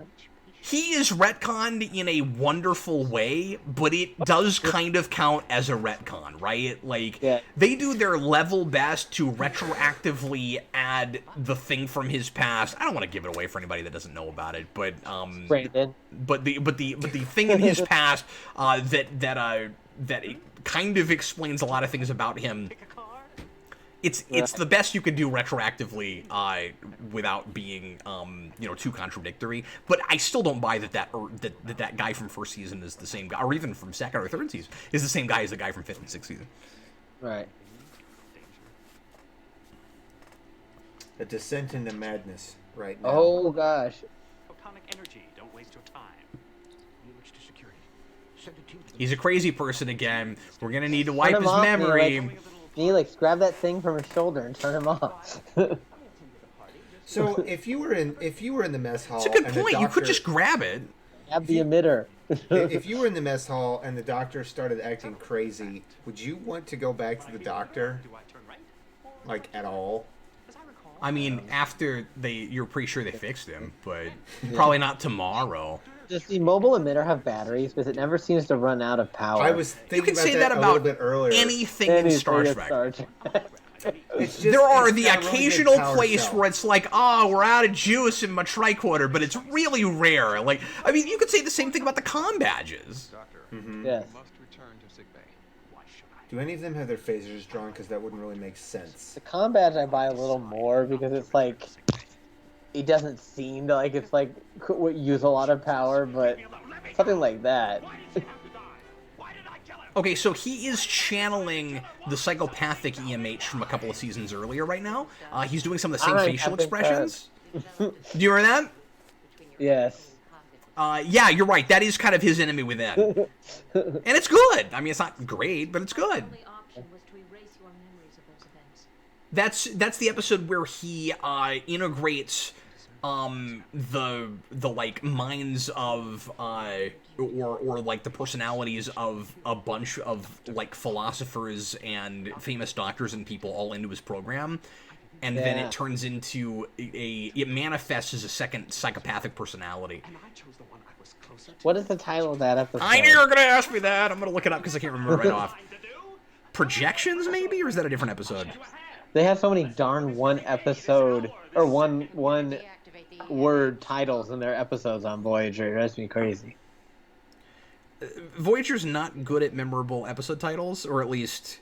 He is retconned in a wonderful way, but it does kind of count as a retcon, right? Like, Yeah. they do their level best to retroactively add the thing from his past. I don't want to give it away for anybody that doesn't know about it, but Brandon. but the thing in his past that it kind of explains a lot of things about him. pick a car. It's the best you can do retroactively without being too contradictory. But I still don't buy that guy from first season is the same guy, or even from second or third season is the same guy as the guy from fifth and sixth season. Right. A descent into madness right now. Oh gosh. Photonic energy. Don't waste your time. Language to security. Send a team to the He's a crazy person again. We're gonna need to wipe him his off, memory. Neelix, grab that thing from his shoulder and turn him off. So if you were in the mess hall, It's a good and the point. You could doctor- just grab it. Grab the emitter. if you were in the mess hall and the doctor started acting crazy, would you want to go back to the doctor, Do I turn right? like at all? As I recall, I mean, after you're pretty sure they fixed him, but probably not tomorrow. Does the mobile emitter have batteries? Because it never seems to run out of power. I was You thinking can say about that a little about bit earlier. anything in Anything Star in Trek. Star Trek. It's just, There are it's the got a really big occasional power place cell. where it's like, oh, we're out of juice in my tricorder, but it's really rare. Like, I mean, you could say the same thing about the comm badges. Doctor, Yes. must return to sickbay. why should I? Do any of them have their phasers drawn? Because that wouldn't really make sense. The comm badge I buy a little more because it's like it doesn't seem to like it's like would use a lot of power, but something like that. Why does he have to die? Why did I kill him? Okay, so he is channeling the psychopathic EMH from a couple of seasons earlier right now. He's doing some of the same Alright, facial I think expressions. Do you remember Yes. that? Yeah, you're right. That is kind of his enemy within. And it's good. I mean, it's not great, but it's good. The only option was to erase your memories of those events. That's the episode where he integrates the like minds of or like the personalities of a bunch of like philosophers and famous doctors and people all into his program, and then Yeah. it turns into it manifests as a second psychopathic personality. And I chose the one I was closer to. What is the title of that episode? I knew you were gonna ask me that. I'm gonna look it up because I can't remember right off. Time to do? Projections, maybe, or is that a different episode? They have so many darn one episode or one Deactivate the word titles in their episodes on Voyager. It drives me crazy. Voyager's not good at memorable episode titles, or at least,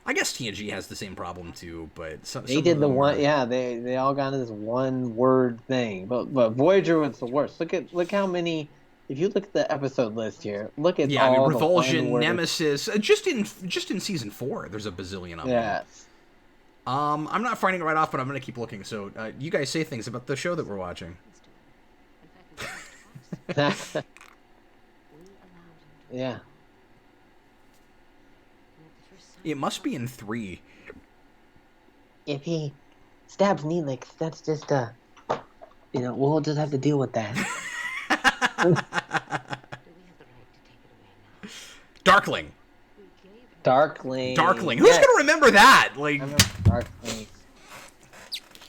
I guess TNG has the same problem too. But some They of did the them one, are- yeah. They all got into this one word thing, but Voyager was the worst. Look how many. If you look at the episode list here, look at Yeah, I mean, all the Revulsion, one-word- Nemesis, just in season 4, there's a bazillion of them. Yeah. I'm not finding it right off, but I'm gonna keep looking. So you guys say things about the show that we're watching. In fact, we allowed him to Yeah. and at the first sign It must be in 3. If he stabs Neelix, that's just we'll just have to deal with that. do we have the right to take it away now? Darkling. We gave him Darkling. Darkling. Who's Yes, gonna remember that? Like, I remember Darkling.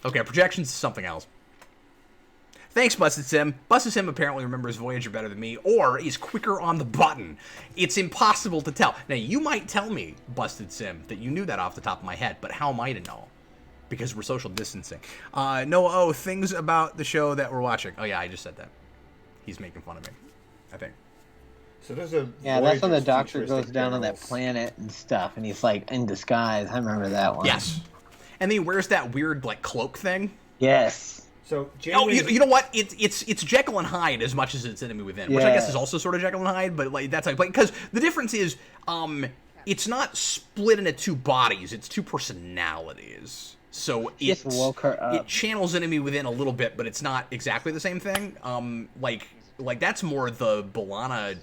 okay, projections is something else. Thanks, Busted Sim. Busted Sim apparently remembers Voyager better than me, or is quicker on the button. It's impossible to tell. Now, you might tell me, Busted Sim, that you knew that off the top of my head, but how am I to know? Because we're social distancing. Things about the show that we're watching. Oh, yeah, I just said that. He's making fun of me, I think. So there's a Yeah, that's when the Voyager's doctor futuristic goes down on that generals. planet and stuff, and he's like in disguise. I remember that one. Yes. And then he wears that weird, like, cloak thing. Yes. So Oh, Janeway's, you know what? It's Jekyll and Hyde as much as it's Enemy Within, which I guess Yeah. is also sort of Jekyll and Hyde, but like that's like because the difference is it's not split into two bodies; it's two personalities. So Just woke her up. it channels Enemy Within a little bit, but it's not exactly the same thing. Like that's more the B'Elanna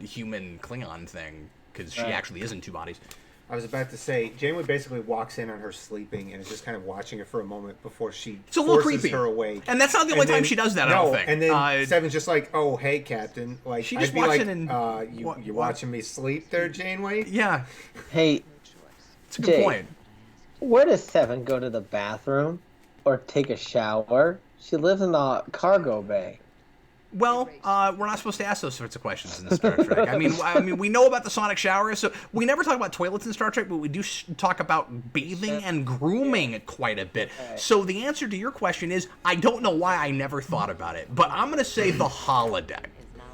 human Klingon thing because she Right. actually is in two bodies. I was about to say, Janeway basically walks in on her sleeping and is just kind of watching her for a moment before she It's a little forces creepy. her awake. And that's not the only time she does that, I don't think. And then Uh, Seven's just like, "Oh, hey, Captain." Like, She just I'd be walks like, in and- "You what- you're what? watching me sleep there, Janeway?" Yeah, Hey, it's a good Jay. point. where does Seven go to the bathroom or take a shower? She lives in the cargo bay. Well, we're not supposed to ask those sorts of questions in the Star Trek. I mean, we know about the sonic shower, so we never talk about toilets in Star Trek, but we do talk about bathing and grooming quite a bit. So the answer to your question is, I don't know why I never thought about it, but I'm gonna say the holodeck.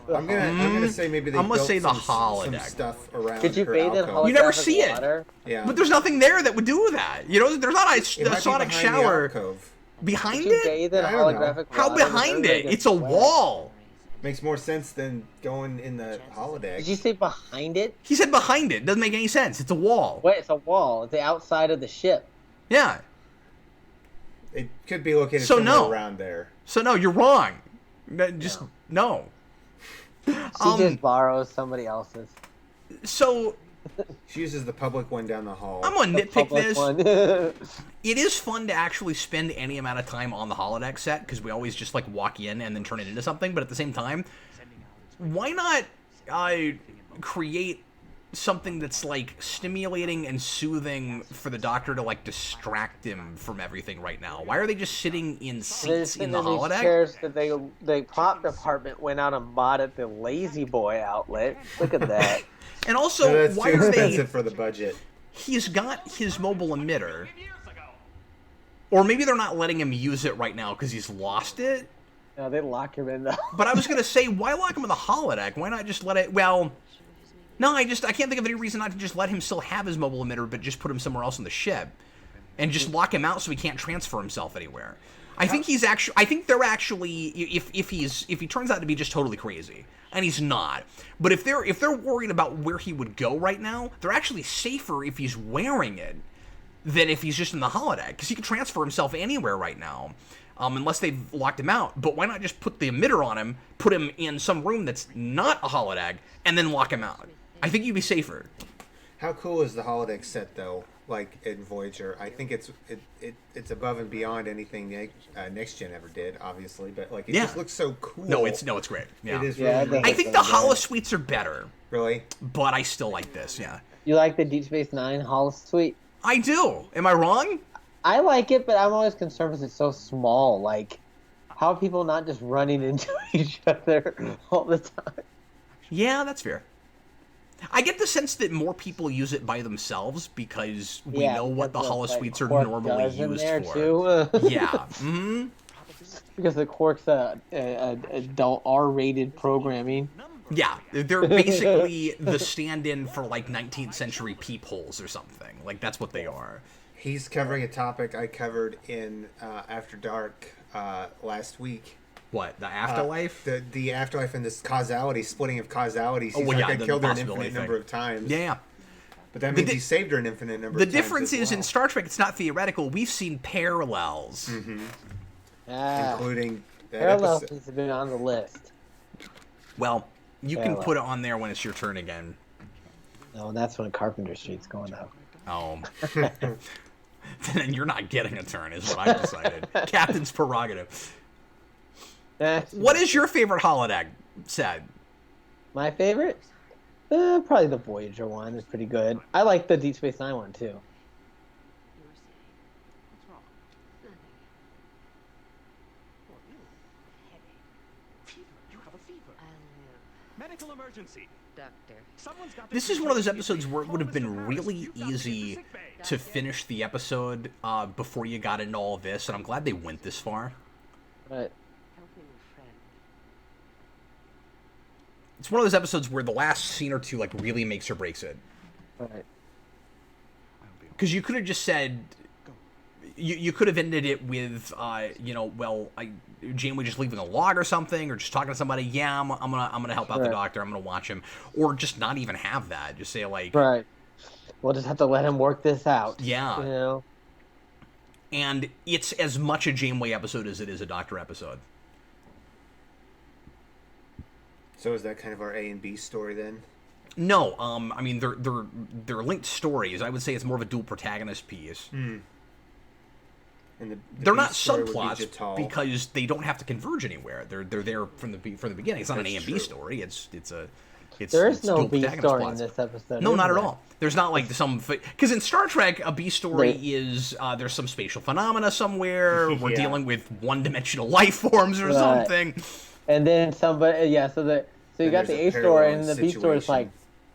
I'm gonna say maybe they I'm gonna built say the some holodeck. stuff around. Could you her bathe in alcove. holographic You never see it. water? Yeah, But there's nothing there that would do that. You know, there's not It a might be sonic behind the shower alcove. behind Could you it. bathe in I don't know. holographic How water? behind Everybody it? gets It's a wet. wall. Makes more sense than going in the holodeck. Did you say behind it? He said behind it. Doesn't make any sense. It's a wall. Wait, it's a wall. It's the outside of the ship. Yeah. It could be located So somewhere no. around there. So no, you're wrong. Just no. She just borrows somebody else's. So She uses the public one down the hall. I'm gonna nitpick Public this. one. It is fun to actually spend any amount of time on the holodeck set because we always just like walk in and then turn it into something. But at the same time, why not create something that's like stimulating and soothing for the Doctor to like distract him from everything right now? Why are they just sitting in seats in the holodeck? Chairs that the prop department went out and bought at the Lazy Boy outlet. Look at that. And also, So that's why too are expensive they? for the budget. He's got his mobile emitter, or maybe they're not letting him use it right now because he's lost it. No, they lock him in the. But I was gonna say, why lock him in the holodeck? Why not just let it? Well, no, I can't think of any reason not to just let him still have his mobile emitter, but just put him somewhere else in the ship, and just lock him out so he can't transfer himself anywhere. I think he's actually. I think they're actually. If he turns out to be just totally crazy, and he's not. But if they're worried about where he would go right now, they're actually safer if he's wearing it than if he's just in the holodeck, because he can transfer himself anywhere right now. Unless they've locked him out. But why not just put the emitter on him, put him in some room that's not a holodeck, and then lock him out? I think you'd be safer. How cool is the holodeck set though? Like in Voyager, I think it's above and beyond anything Next Gen ever did, obviously. But like it just looks so cool. No, it's great. Yeah, It is Yeah, really. I think the holosuites are better, Really? but I still like this. Yeah, You like the Deep Space Nine Holo Suite? I do. Am I wrong? I like it, but I'm always concerned because it's so small. Like, how are people not just running into each other all the time? Yeah, that's fair. I get the sense that more people use it by themselves because we know what the holosuites are normally used for. Too. Yeah. Mm-hmm. Because the Quark's adult R-rated programming. Yeah, they're basically the stand-in for like 19th century peepholes or something. Like that's what they are. He's covering a topic I covered in After Dark last week. What, the afterlife? The afterlife and this causality, splitting of causalities. He's well, like, yeah, I the killed her an possibility infinite thing. number of times. Yeah. But that means he saved her an infinite number The of times. difference is in Star Trek, it's not theoretical. We've seen parallels. including that Parallels episode. has been on the list. Well, you can Parallel. put it on there when it's your turn again. No, that's when Carpenter Street's going up. Oh. Then you're not getting a turn, is what I've decided. Captain's prerogative. What is your favorite holodeck set? My favorite? Probably the Voyager one is pretty good. I like the Deep Space Nine one too. You have a fever. Medical emergency. Doctor. Someone's got This is one of those episodes where it would have been really easy to finish the episode before you got into all this, and I'm glad they went this far. But It's one of those episodes where the last scene or two like really makes or breaks it. right. Because you could have just said, you could have ended it with, Janeway just leaving a log or something, or just talking to somebody. Yeah, I'm gonna help out the Right. doctor. I'm gonna watch him, or just not even have that. Just say like, Right. We'll just have to let him work this out. Yeah. You know? And it's as much a Janeway episode as it is a Doctor episode. So is that kind of our A and B story then? No, I mean they're linked stories. I would say it's more of a dual protagonist piece. And the They're B not story would be subplots Jital. because they don't have to converge anywhere. They're there from the beginning. It's not an That's A and B true. story. It's There is it's no dual B protagonist story plots. in this episode. No, is not at there? all. There's not like some because in Star Trek a B story is there's some spatial phenomena somewhere. We're Yeah. dealing with one-dimensional life forms or Right. something. And then somebody, so you And got the there's A a story, parallel and the B story is situation. like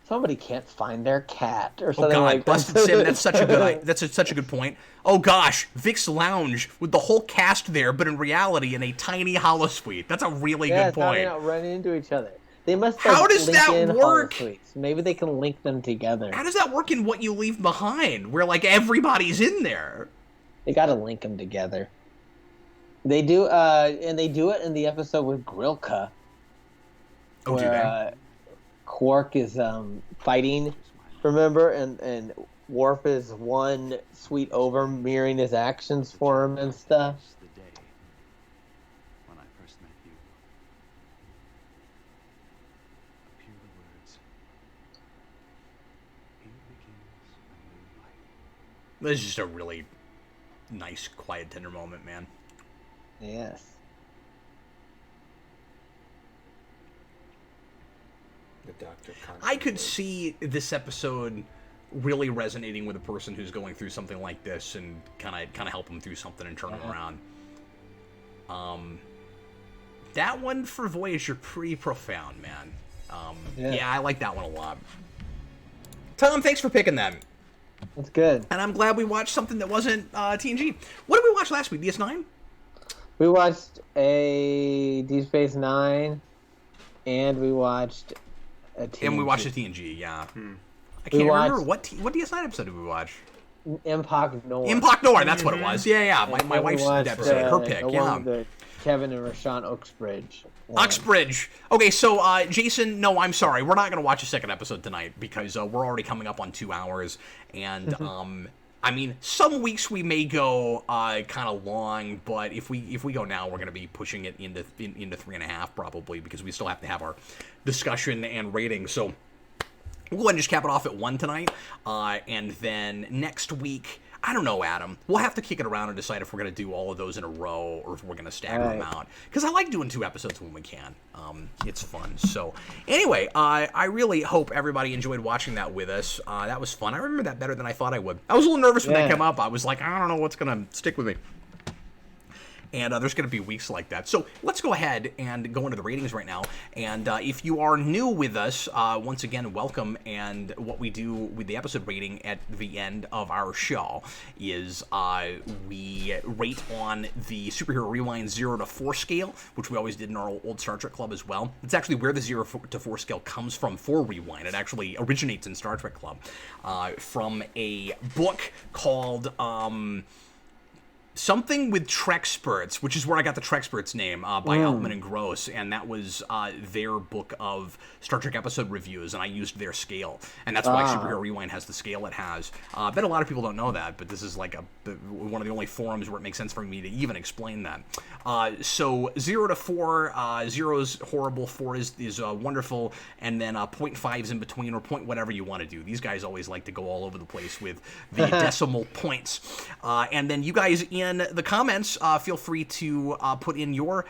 somebody can't find their cat or Oh something God, like busted that. Sim. That's such a good. Such a good point. Oh gosh, Vic's Lounge with the whole cast there, but in reality in a tiny holosuite. That's a really Yeah, good it's how they point. not running into each other. They must. How does link that in work? holosuites. Maybe they can link them together. How does that work in What You Leave Behind, where like everybody's in there? They got to link them together. They do, and they do it in the episode with Grilka. Oh, do where, they? Quark is fighting, remember, and Worf is one sweet over mirroring his actions for him and stuff. The day when I first met you. Appear the words. Here begins a new life. This is just a really nice, quiet, tender moment, man. Yes. The Doctor. I could see this episode really resonating with a person who's going through something like this, and kind of help them through something and turn them around. That one for Voyager, pretty profound, man. Yeah, I like that one a lot. Tom, thanks for picking that. That's good. And I'm glad we watched something that wasn't TNG. What did we watch last week? DS9? We watched a Deep Space Nine, and we watched a TNG. And we watched a TNG, yeah. I can't remember. What DS9 episode did we watch? Impact Noir. Impact Noir, that's what it was. Yeah. My wife's episode, her pick, yeah. The Kevin and Rashawn Uxbridge. Uxbridge. Okay, so Jason, no, I'm sorry. We're not going to watch a second episode tonight because we're already coming up on 2 hours. And, I mean, some weeks we may go kind of long, but if we go now, we're going to be pushing it into 3.5 probably because we still have to have our discussion and rating. So we'll go ahead and just cap it off at 1 tonight. And then next week, I don't know, Adam. We'll have to kick it around and decide if we're going to do all of those in a row or if we're going to stagger them out. Because I like doing 2 episodes when we can. It's fun. So, anyway, I really hope everybody enjoyed watching that with us. That was fun. I remember that better than I thought I would. I was a little nervous when that came up. I was like, I don't know what's going to stick with me. And there's going to be weeks like that. So let's go ahead and go into the ratings right now. And if you are new with us, once again, welcome. And what we do with the episode rating at the end of our show is we rate on the Superhero Rewind 0 to 4 scale, which we always did in our old Star Trek Club as well. It's actually where the 0 to 4 scale comes from for Rewind. It actually originates in Star Trek Club from a book called... something with Trexperts, which is where I got the Trexperts name, by Altman and Gross, and that was their book of Star Trek episode reviews, and I used their scale, and that's why Superhero Rewind has the scale it has. I bet a lot of people don't know that, but this is like one of the only forums where it makes sense for me to even explain that. So 0 to 4, 0 is horrible, 4 is wonderful, and then 0.5 is in between, or point whatever you want to do. These guys always like to go all over the place with the decimal points. And then you guys in the comments, feel free to put in your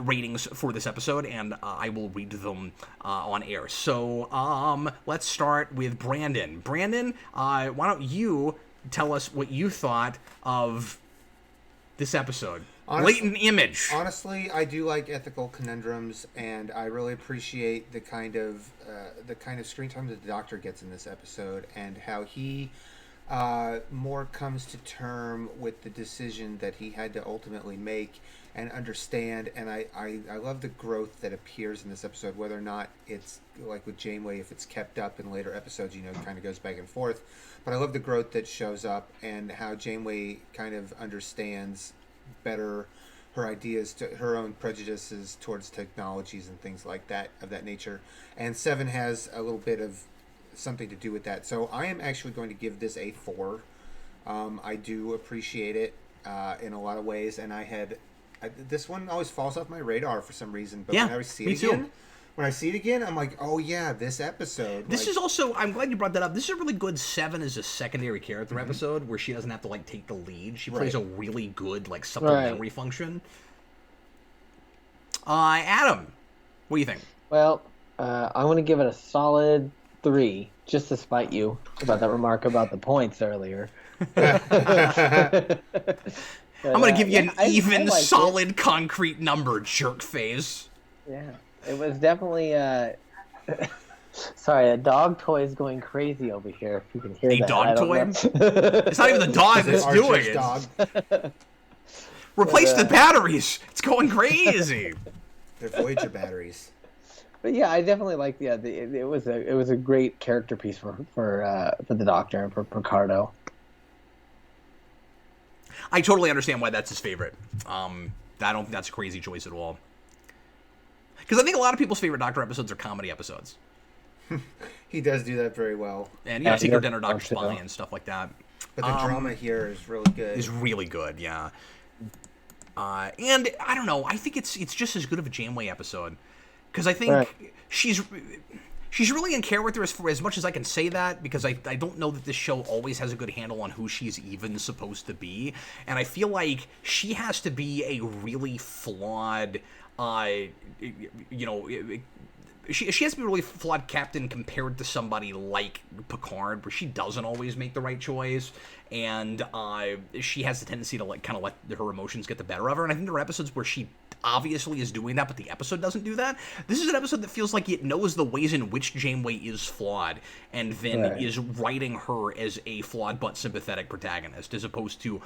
ratings for this episode, and I will read them on air. So let's start with Brandon. Brandon, why don't you tell us what you thought of this episode? Latent Image. Honestly, I do like ethical conundrums, and I really appreciate the kind of screen time that the Doctor gets in this episode, and how he more comes to term with the decision that he had to ultimately make and understand. And I love the growth that appears in this episode, whether or not it's like with Janeway, if it's kept up in later episodes, kind of goes back and forth. But I love the growth that shows up, and how Janeway kind of understands better her ideas, to her own prejudices towards technologies and things like that, of that nature. And 7 has a little bit of something to do with that. So I am actually going to give this a 4. I do appreciate it in a lot of ways, and this one always falls off my radar for some reason. But when I see it again, I'm like, oh yeah, this episode. This is also, I'm glad you brought that up. This is a really good 7 as a secondary character episode where she doesn't have to take the lead. She plays a really good supplementary function. Adam, what do you think? Well, I'm going to give it a solid 3, just to spite you about that remark about the points earlier. I'm going to give you an even, solid, concrete number, jerk face. Yeah, it was definitely... Sorry, a dog toy is going crazy over here, if you can hear that. A dog toy? It's not even the dog that's doing it. Dog. Replace the batteries. It's going crazy. They're Voyager batteries. But yeah, I definitely like it was a great character piece for the Doctor and for Picardo. I totally understand why that's his favorite. I don't think that's a crazy choice at all. Because I think a lot of people's favorite Doctor episodes are comedy episodes. He does do that very well. And, you know, Secret Yeah. Dinner, Dr. Also. Spy, and stuff like that. But the drama here is really good. Is really good, yeah. And I don't know. I think it's just as good of a Janeway episode, because I think Right. she's really in character as much as I can say that, because I don't know that this show always has a good handle on who she's even supposed to be, and I feel like she has to be a really flawed, you know. She has to be a really flawed captain compared to somebody like Picard, where she doesn't always make the right choice, and she has the tendency to kind of let her emotions get the better of her. And I think there are episodes where she obviously is doing that, but the episode doesn't do that. This is an episode that feels like it knows the ways in which Janeway is flawed, and then is writing her as a flawed but sympathetic protagonist, as opposed to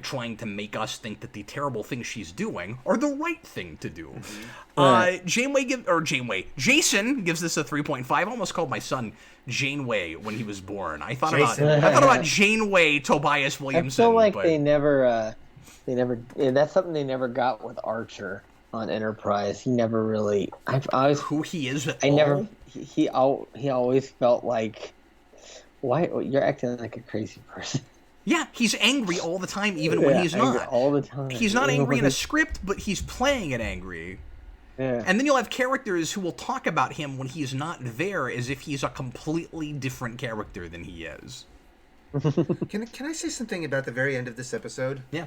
trying to make us think that the terrible things she's doing are the right thing to do. Jason gives this a 3.5. I almost called my son Janeway when he was born. I thought about Janeway Tobias I Williamson. feel like but... they never. That's something they never got with Archer on Enterprise. He never really. I've always who he is. I never. He always felt like, why you're acting like a crazy person. Yeah, he's angry all the time, even when he's not. All the time. He's not angry in a script, but he's playing it angry. Yeah. And then you'll have characters who will talk about him when he's not there as if he's a completely different character than he is. Can I say something about the very end of this episode? Yeah.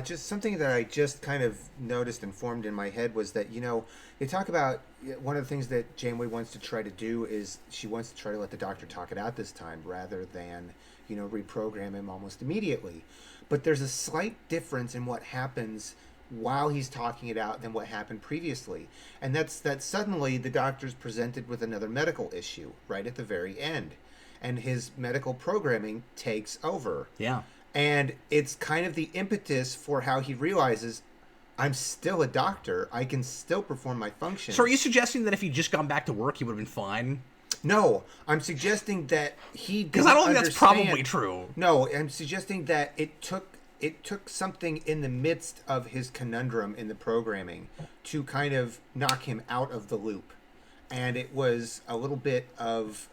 Just something that I just kind of noticed and formed in my head was that, you know, they talk about one of the things that Janeway wants to try to do is she wants to try to let the Doctor talk it out this time rather than, you know, reprogram him almost immediately. But there's a slight difference in what happens while he's talking it out than what happened previously. And that's that suddenly the Doctor's presented with another medical issue right at the very end. And his medical programming takes over. Yeah. And it's kind of the impetus for how he realizes, I'm still a doctor. I can still perform my functions. So are you suggesting that if he'd just gone back to work, he would have been fine? No, I'm suggesting that he Because I don't think that's probably true. No, I'm suggesting that it took something in the midst of his conundrum in the programming to kind of knock him out of the loop. And it was a little bit of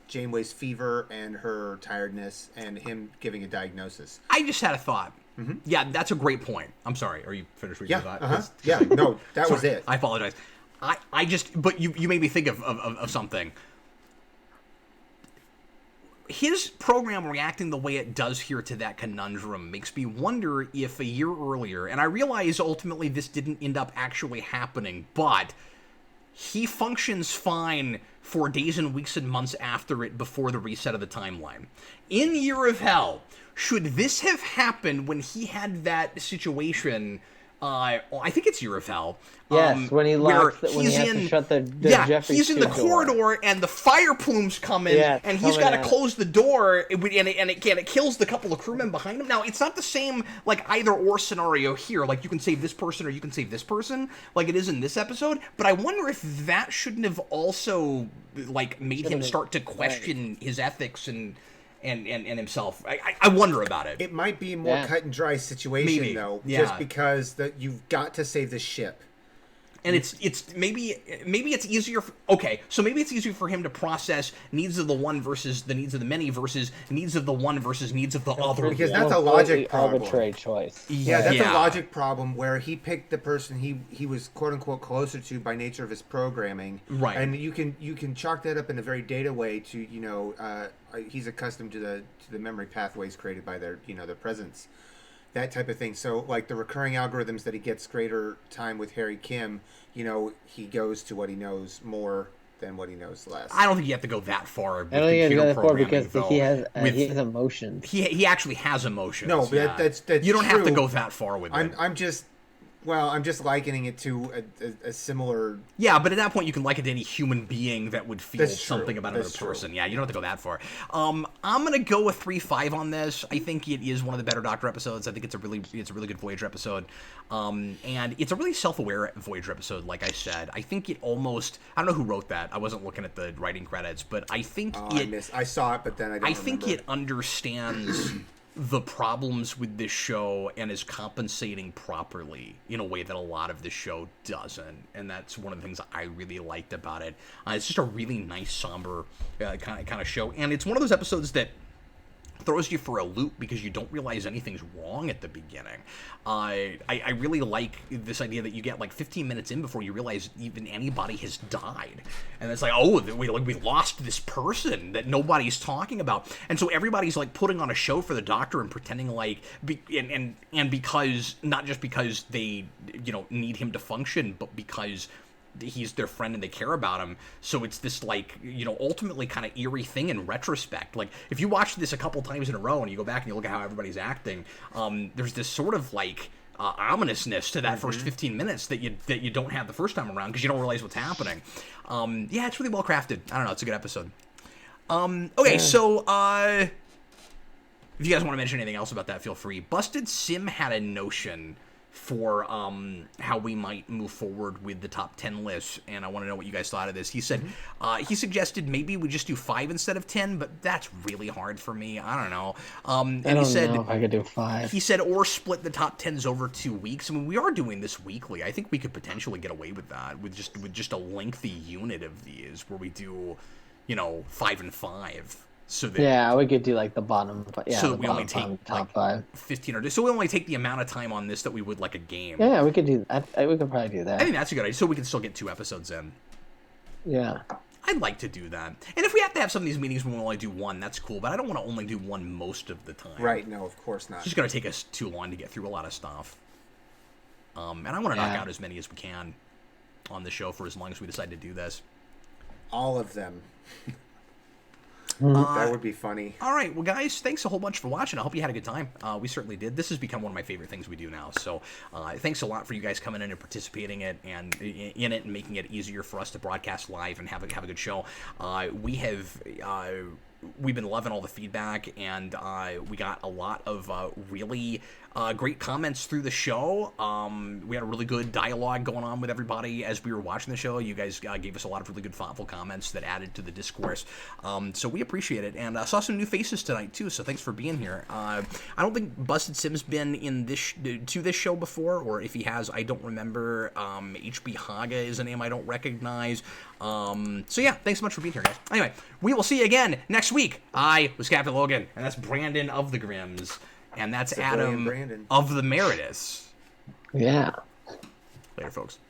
Janeway's fever and her tiredness and him giving a diagnosis. I just had a thought. Mm-hmm. Yeah, that's a great point. I'm sorry. Are you finished reading Yeah, the thought? yeah, no, that was it. I apologize. I just, but you made me think of something. His program reacting the way it does here to that conundrum makes me wonder if a year earlier, and I realize ultimately this didn't end up actually happening, but he functions fine for days and weeks and months after it before the reset of the timeline. In Year of Hell, should this have happened when he had that situation? I think it's Year of Hell. Yes, when he locks, when he has to shut the Jeffrey he's in the door. corridor and the fire plumes come in, and he's got to close the door, and it kills the couple of crewmen behind him. Now, it's not the same like either or scenario here. Like you can save this person or you can save this person, like it is in this episode. But I wonder if that shouldn't have also like made him start to question his ethics and himself. I wonder about it. It might be a more cut and dry situation though, just because you've got to save the ship. And it's maybe it's easier. So maybe it's easier for him to process needs of the one versus the needs of the many versus needs of the one versus needs of the other. Because that's a logic problem. Arbitrary choice. Yeah, that's a logic problem where he picked the person he was quote unquote closer to by nature of his programming. Right. And you can chalk that up in a very data way to he's accustomed to the memory pathways created by their their presence. That type of thing. So, like the recurring algorithms that he gets greater time with Harry Kim, he goes to what he knows more than what he knows less. I don't think you have to go that far. I don't think you have to go that far because he has emotions. He actually has emotions. No, but that's you don't true. have to go that far with it. I'm just likening it to a similar... Yeah, but at that point you can liken it to any human being that would feel something about another true. person. Yeah, you don't have to go that far. I'm going to go with 3.5 on this. I think it is one of the better Doctor episodes. I think it's a really good Voyager episode. And it's a really self-aware Voyager episode, like I said. I think it almost... I don't know who wrote that. I wasn't looking at the writing credits, but I think I saw it, but then I don't remember. think it understands the problems with this show and is compensating properly in a way that a lot of this show doesn't. And that's one of the things I really liked about it. It's just a really nice, somber kind of show. And it's one of those episodes that throws you for a loop because you don't realize anything's wrong at the beginning. I really like this idea that you get like 15 minutes in before you realize even anybody has died. And it's like, oh, we lost this person that nobody's talking about. And so everybody's like putting on a show for the doctor and pretending like, and because, not just because they, need him to function, but because he's their friend and they care about him. So it's this like, ultimately kind of eerie thing in retrospect. Like if you watch this a couple times in a row and you go back and you look at how everybody's acting, there's this sort of like ominousness to that first 15 minutes that you don't have the first time around because you don't realize what's happening. Yeah, it's really well crafted. I don't know, it's a good episode. Okay, so if you guys want to mention anything else about that, feel free. Busted Sim had a notion for how we might move forward with the top 10 lists, and I want to know what you guys thought of this. He said he suggested maybe we just do 5 instead of 10, but that's really hard for me. I don't know. And I don't he said know if I could do 5. he said or split the top 10s over 2 weeks. I mean, we are doing this weekly. I think we could potentially get away with that with just a lengthy unit of these where we do 5 and 5. So that, we could do like the bottom. Yeah, so the we only bottom take top like 5. 15 or so we only take the amount of time on this that we would like a game. Yeah, we could do that. We could probably do that. I think that's a good idea. So we can still get 2 episodes in. Yeah. I'd like to do that. And if we have to have some of these meetings when we only do 1, that's cool. But I don't want to only do 1 most of the time. Right? No, of course not. It's just going to take us too long to get through a lot of stuff. And I want to knock out as many as we can on the show for as long as we decide to do this. All of them. That would be funny. All right, well, guys, thanks a whole bunch for watching. I hope you had a good time. We certainly did. This has become one of my favorite things we do now. So thanks a lot for you guys coming in and participating in it and making it easier for us to broadcast live and have a good show. We've been loving all the feedback, and we got a lot of really great comments through the show. We had a really good dialogue going on with everybody as we were watching the show. You guys gave us a lot of really good, thoughtful comments that added to the discourse. So we appreciate it, and saw some new faces tonight too. So thanks for being here. I don't think Busted Sim's been in this show before, or if he has, I don't remember. HB Haga is a name I don't recognize. So yeah, thanks so much for being here, guys. Anyway, we will see you again next week. I was Captain Logan, and that's Brandon of the Grims, and that's Adam of the Merediths. Yeah. Later, folks.